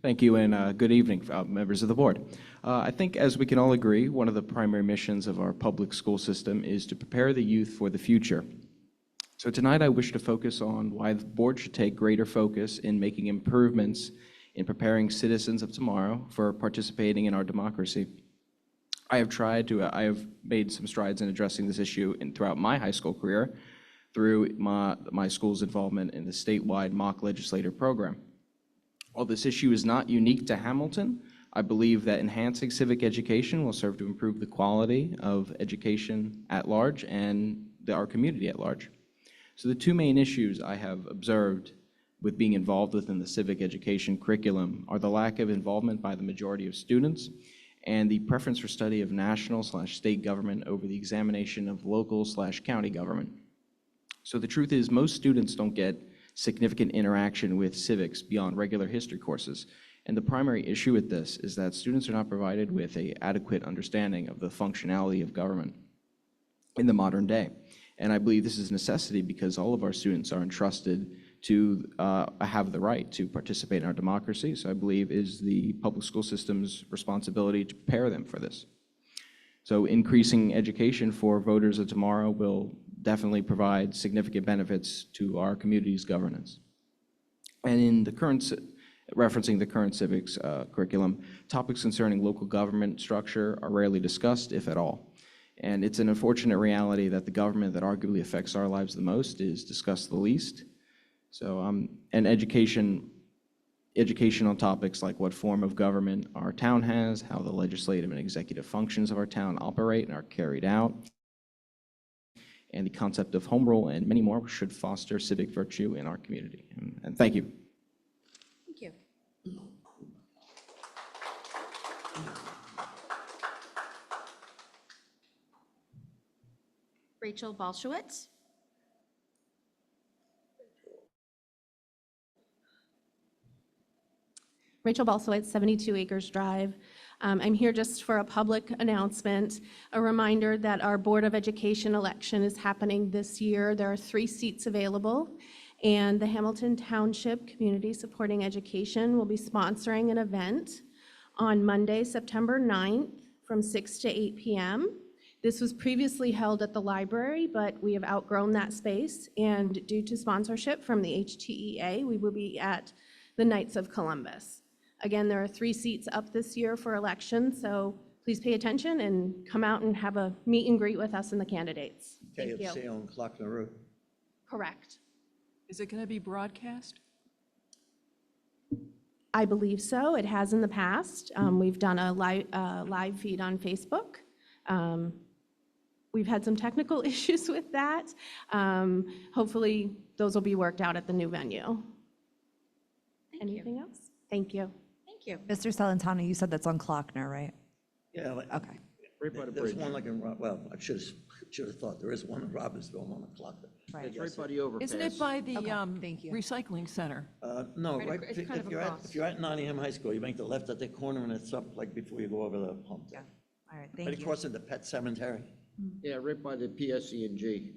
Thank you, and good evening, members of the board. I think, as we can all agree, one of the primary missions of our public school system is to prepare the youth for the future. So tonight I wish to focus on why the board should take greater focus in making improvements in preparing citizens of tomorrow for participating in our democracy. I have made some strides in addressing this issue throughout my high school career through my school's involvement in the statewide mock legislator program. While this issue is not unique to Hamilton, I believe that enhancing civic education will serve to improve the quality of education at large and our community at large. So the 2 main issues I have observed with being involved within the civic education curriculum are the lack of involvement by the majority of students and the preference for study of national/state government over the examination of local/county government. So the truth is, most students don't get significant interaction with civics beyond regular history courses. And the primary issue with this is that students are not provided with an adequate understanding of the functionality of government in the modern day. And I believe this is a necessity because all of our students are entrusted to have the right to participate in our democracy. So I believe is the public school system's responsibility to prepare them for this. So increasing education for voters of tomorrow will definitely provide significant benefits to our community's governance. And in the referencing the current civics curriculum, topics concerning local government structure are rarely discussed, if at all. And it's an unfortunate reality that the government that arguably affects our lives the most is discussed the least. So, and education educational topics like what form of government our town has, how the legislative and executive functions of our town operate and are carried out, and the concept of home rule and many more should foster civic virtue in our community. And thank you. Thank you. Rachel Balshowitz. Rachel Balsowitz, 72 Acres Drive. I'm here just for a public announcement, a reminder that our Board of Education election is happening this year. There are 3 seats available, and the Hamilton Township Community Supporting Education will be sponsoring an event on Monday, September 9th from 6 to 8 p.m. This was previously held at the library, but we have outgrown that space, and due to sponsorship from the HTEA, we will be at the Knights of Columbus. Again, there are 3 seats up this year for election, so please pay attention and come out and have a meet and greet with us and the candidates. Thank you. KFC on Clockner Road. Correct. Is it going to be broadcast? I believe so. It has in the past. We've done a live feed on Facebook. We've had some technical issues with that. Hopefully, those will be worked out at the new venue. Anything else? Thank you. Thank you. Mr. Salentano, you said that's on Clockner, right? Yeah. Okay. Right by the There's bridge. one like in, well, I should have thought, there is one in Robbinsville, one on Clockner. Right. It's right by the overpass. Isn't it by the thank you. recycling center? No, Right right, it's kind of across. if you're at Nottingham High School, you make the left at the corner and it's up like before you go over the hump. Yeah. All right, Right thank you. across in the pet cemetery. Yeah, right by the PSC&G.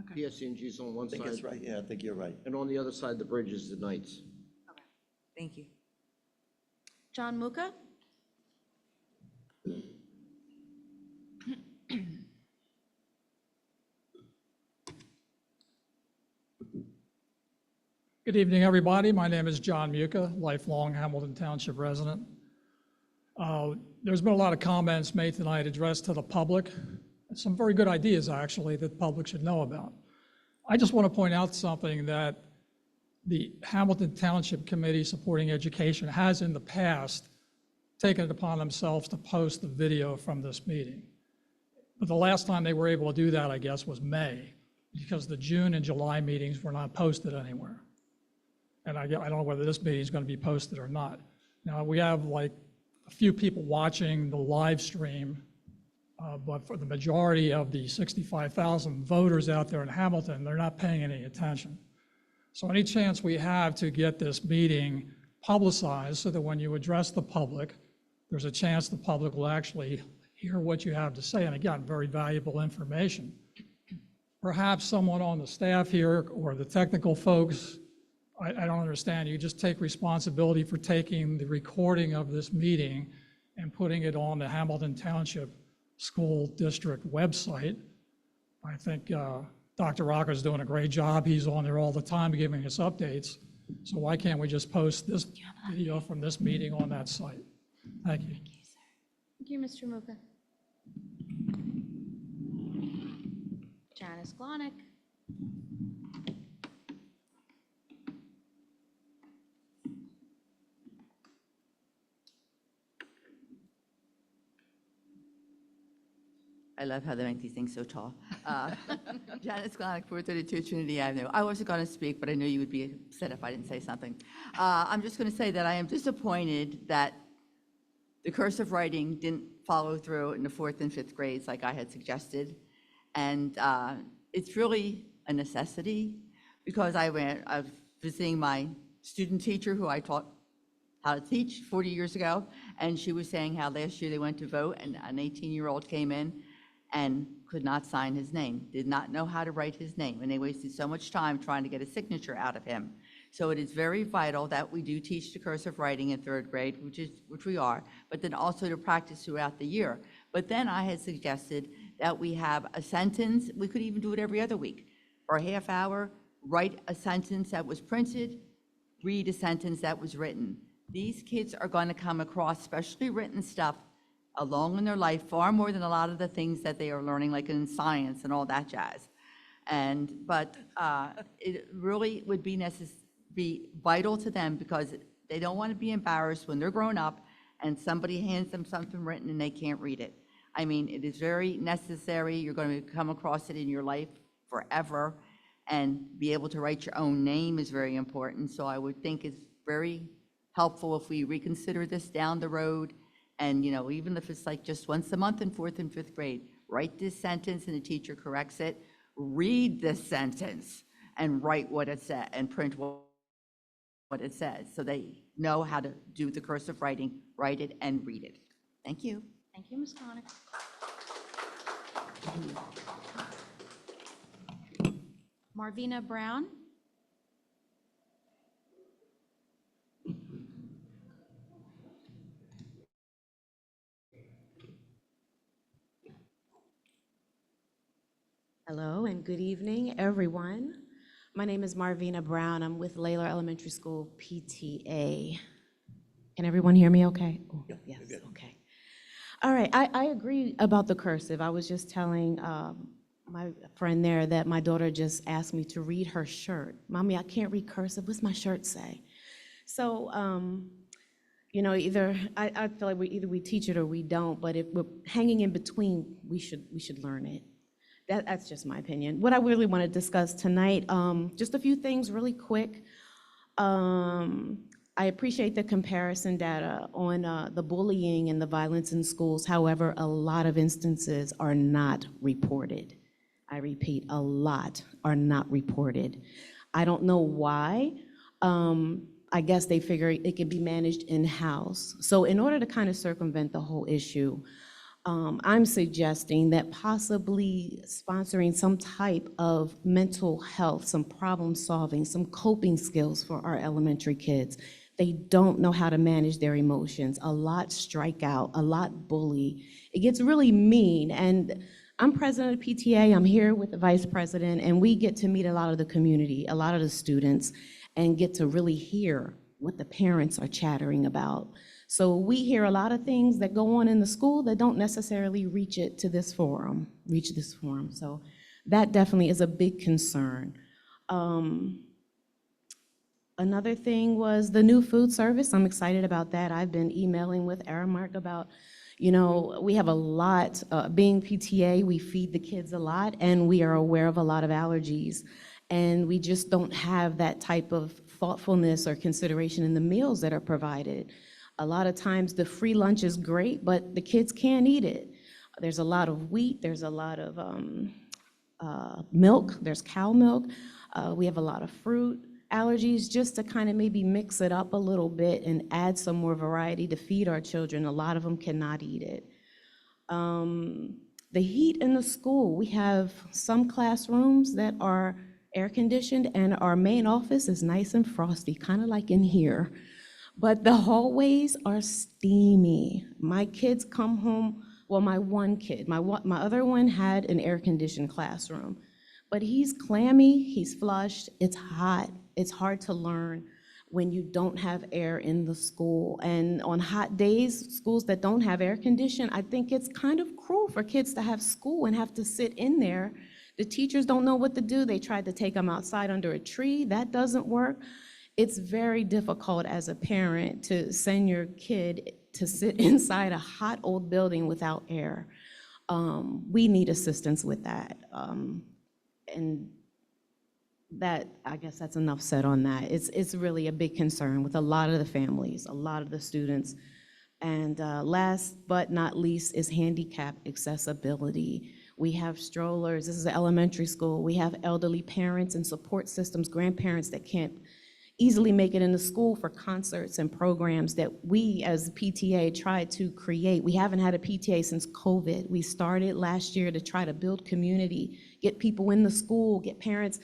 Okay. PSC&G is on one I think it's side, right, yeah, I think you're right. and on the other side of the bridge is the Knights. Thank you. John Muka. Good evening, everybody. My name is John Muka, lifelong Hamilton Township resident. There's been a lot of comments made tonight addressed to the public, some very good ideas, actually, that the public should know about. I just want to point out something that the Hamilton Township Committee Supporting Education has in the past taken it upon themselves to post the video from this meeting. But the last time they were able to do that, I guess, was May, because the June and July meetings were not posted anywhere. And I don't know whether this meeting is going to be posted or not. Now, we have like a few people watching the live stream, but for the majority of the 65,000 voters out there in Hamilton, they're not paying any attention. So any chance we have to get this meeting publicized so that when you address the public, there's a chance the public will actually hear what you have to say, and again, very valuable information. Perhaps someone on the staff here or the technical folks, I don't understand, you just take responsibility for taking the recording of this meeting and putting it on the Hamilton Township School District website. I think Dr. Rocker's doing a great job. He's on there all the time giving us updates. So why can't we just post this video from this meeting on that site? Thank you. Thank you, Mr. Muka. Janice Glonick. I love how they make these things so tall. Janice Glonick, 432 Trinity Avenue. I wasn't going to speak, but I knew you would be upset if I didn't say something. I'm just going to say that I am disappointed that the cursive writing didn't follow through in the 4th and 5th grades like I had suggested. And it's really a necessity because I was visiting my student teacher who I taught how to teach 40 years ago, and she was saying how last year they went to vote and an 18-year-old came in and could not sign his name, did not know how to write his name, and they wasted so much time trying to get a signature out of him. So it is very vital that we do teach the cursive writing in 3rd grade, which we are, but then also to practice throughout the year. But then I had suggested that we have a sentence, we could even do it every other week. For a half hour, write a sentence that was printed, read a sentence that was written. These kids are going to come across specially written stuff along in their life far more than a lot of the things that they are learning, like in science and all that jazz. But it really would be vital to them because They don't want to be embarrassed when they're grown up and somebody hands them something written and they can't read it. I mean, it is very necessary. You're going to come across it in your life forever, and be able to write your own name is very important. So I would think it's very helpful if we reconsider this down the road. And, even if it's like just once a month in 4th and 5th grade, write this sentence and the teacher corrects it. Read this sentence and write what it said and print what it says, so they know how to do the cursive writing, write it and read it. Thank you. Thank you, Ms. Connick. Marvina Brown? Hello and good evening, everyone. My name is Marvina Brown. I'm with Layla Elementary School PTA. Can everyone hear me okay? Oh, yes, okay. All right, I agree about the cursive. I was just telling my friend there that my daughter just asked me to read her shirt. Mommy, I can't read cursive. What's my shirt say? So, either I feel like we teach it or we don't, but if we're hanging in between, we should learn it. That's just my opinion. What I really want to discuss tonight, just a few things really quick. I appreciate the comparison data on the bullying and the violence in schools. However, a lot of instances are not reported. I repeat, a lot are not reported. I don't know why. I guess they figure it can be managed in-house. So in order to kind of circumvent the whole issue, I'm suggesting that possibly sponsoring some type of mental health, some problem solving, some coping skills for our elementary kids. They don't know how to manage their emotions. A lot strike out, a lot bully. It gets really mean. And I'm president of PTA, I'm here with the vice president, and we get to meet a lot of the community, a lot of the students, and get to really hear what the parents are chattering about. So we hear a lot of things that go on in the school that don't necessarily reach this forum. So that definitely is a big concern. Another thing was the new food service. I'm excited about that. I've been emailing with Aramark about, we have a lot, being PTA, we feed the kids a lot, and we are aware of a lot of allergies. And we just don't have that type of thoughtfulness or consideration in the meals that are provided. A lot of times the free lunch is great, but the kids can't eat it. There's a lot of wheat, there's a lot of milk, there's cow milk. We have a lot of fruit allergies, just to kind of maybe mix it up a little bit and add some more variety to feed our children. A lot of them cannot eat it. The heat in the school, we have some classrooms that are air conditioned and our main office is nice and frosty, kind of like in here. But the hallways are steamy. My kids come home, well, my one kid, my other one had an air-conditioned classroom, but he's clammy, he's flushed, it's hot, it's hard to learn when you don't have air in the school. And on hot days, schools that don't have air conditioning, I think it's kind of cruel for kids to have school and have to sit in there. The teachers don't know what to do. They tried to take them outside under a tree. That doesn't work. It's very difficult as a parent to send your kid to sit inside a hot old building without air. We need assistance with that. And that, I guess that's enough said on that. It's really a big concern with a lot of the families, a lot of the students. And last but not least is handicap accessibility. We have strollers. This is an elementary school. We have elderly parents and support systems, grandparents that can't easily make it into school for concerts and programs that we as PTA try to create. We haven't had a PTA since COVID. We started last year to try to build community, get people in the school, get parents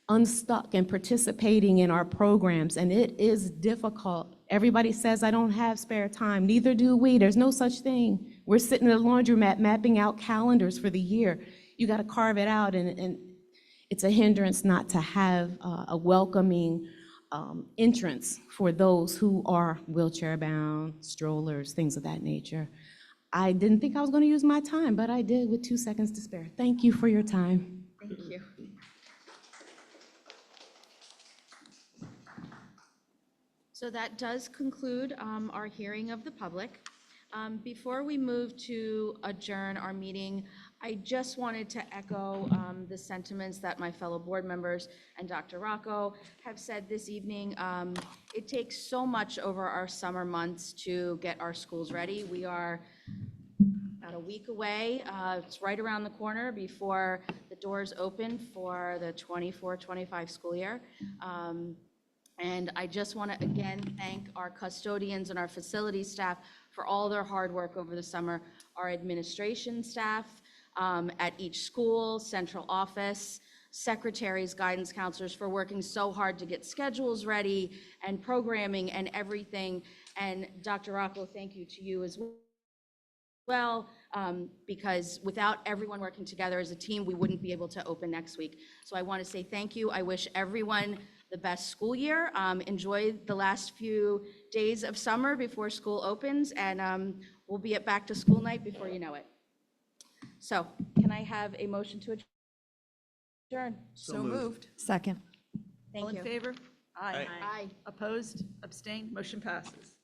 unstuck and participating in our programs, and it is difficult. Everybody says, I don't have spare time. Neither do we. There's no such thing. We're sitting at a laundromat mapping out calendars for the year. You got to carve it out, and it's a hindrance not to have a welcoming entrance for those who are wheelchair-bound, strollers, things of that nature. I didn't think I was going to use my time, but I did with 2 seconds to spare. Thank you for your time. Thank you. So that does conclude our hearing of the public. Before we move to adjourn our meeting, I just wanted to echo the sentiments that my fellow board members and Dr. Rocco have said this evening. It takes so much over our summer months to get our schools ready. We are about a week away. It's right around the corner before the doors open for the 24-25 school year. And I just want to again thank our custodians and our facility staff for all their hard work over the summer, our administration staff at each school, central office, secretaries, guidance counselors for working so hard to get schedules ready and programming and everything. And Dr. Rocco, thank you to you as well, because without everyone working together as a team, we wouldn't be able to open next week. So I want to say thank you. I wish everyone the best school year. Enjoy the last few days of summer before school opens, and we'll be at back to school night before you know it. So can I have a motion to adjourn? So moved. Second. Thank All you. in favor? Aye. Aye. Opposed? Abstained? Motion passes.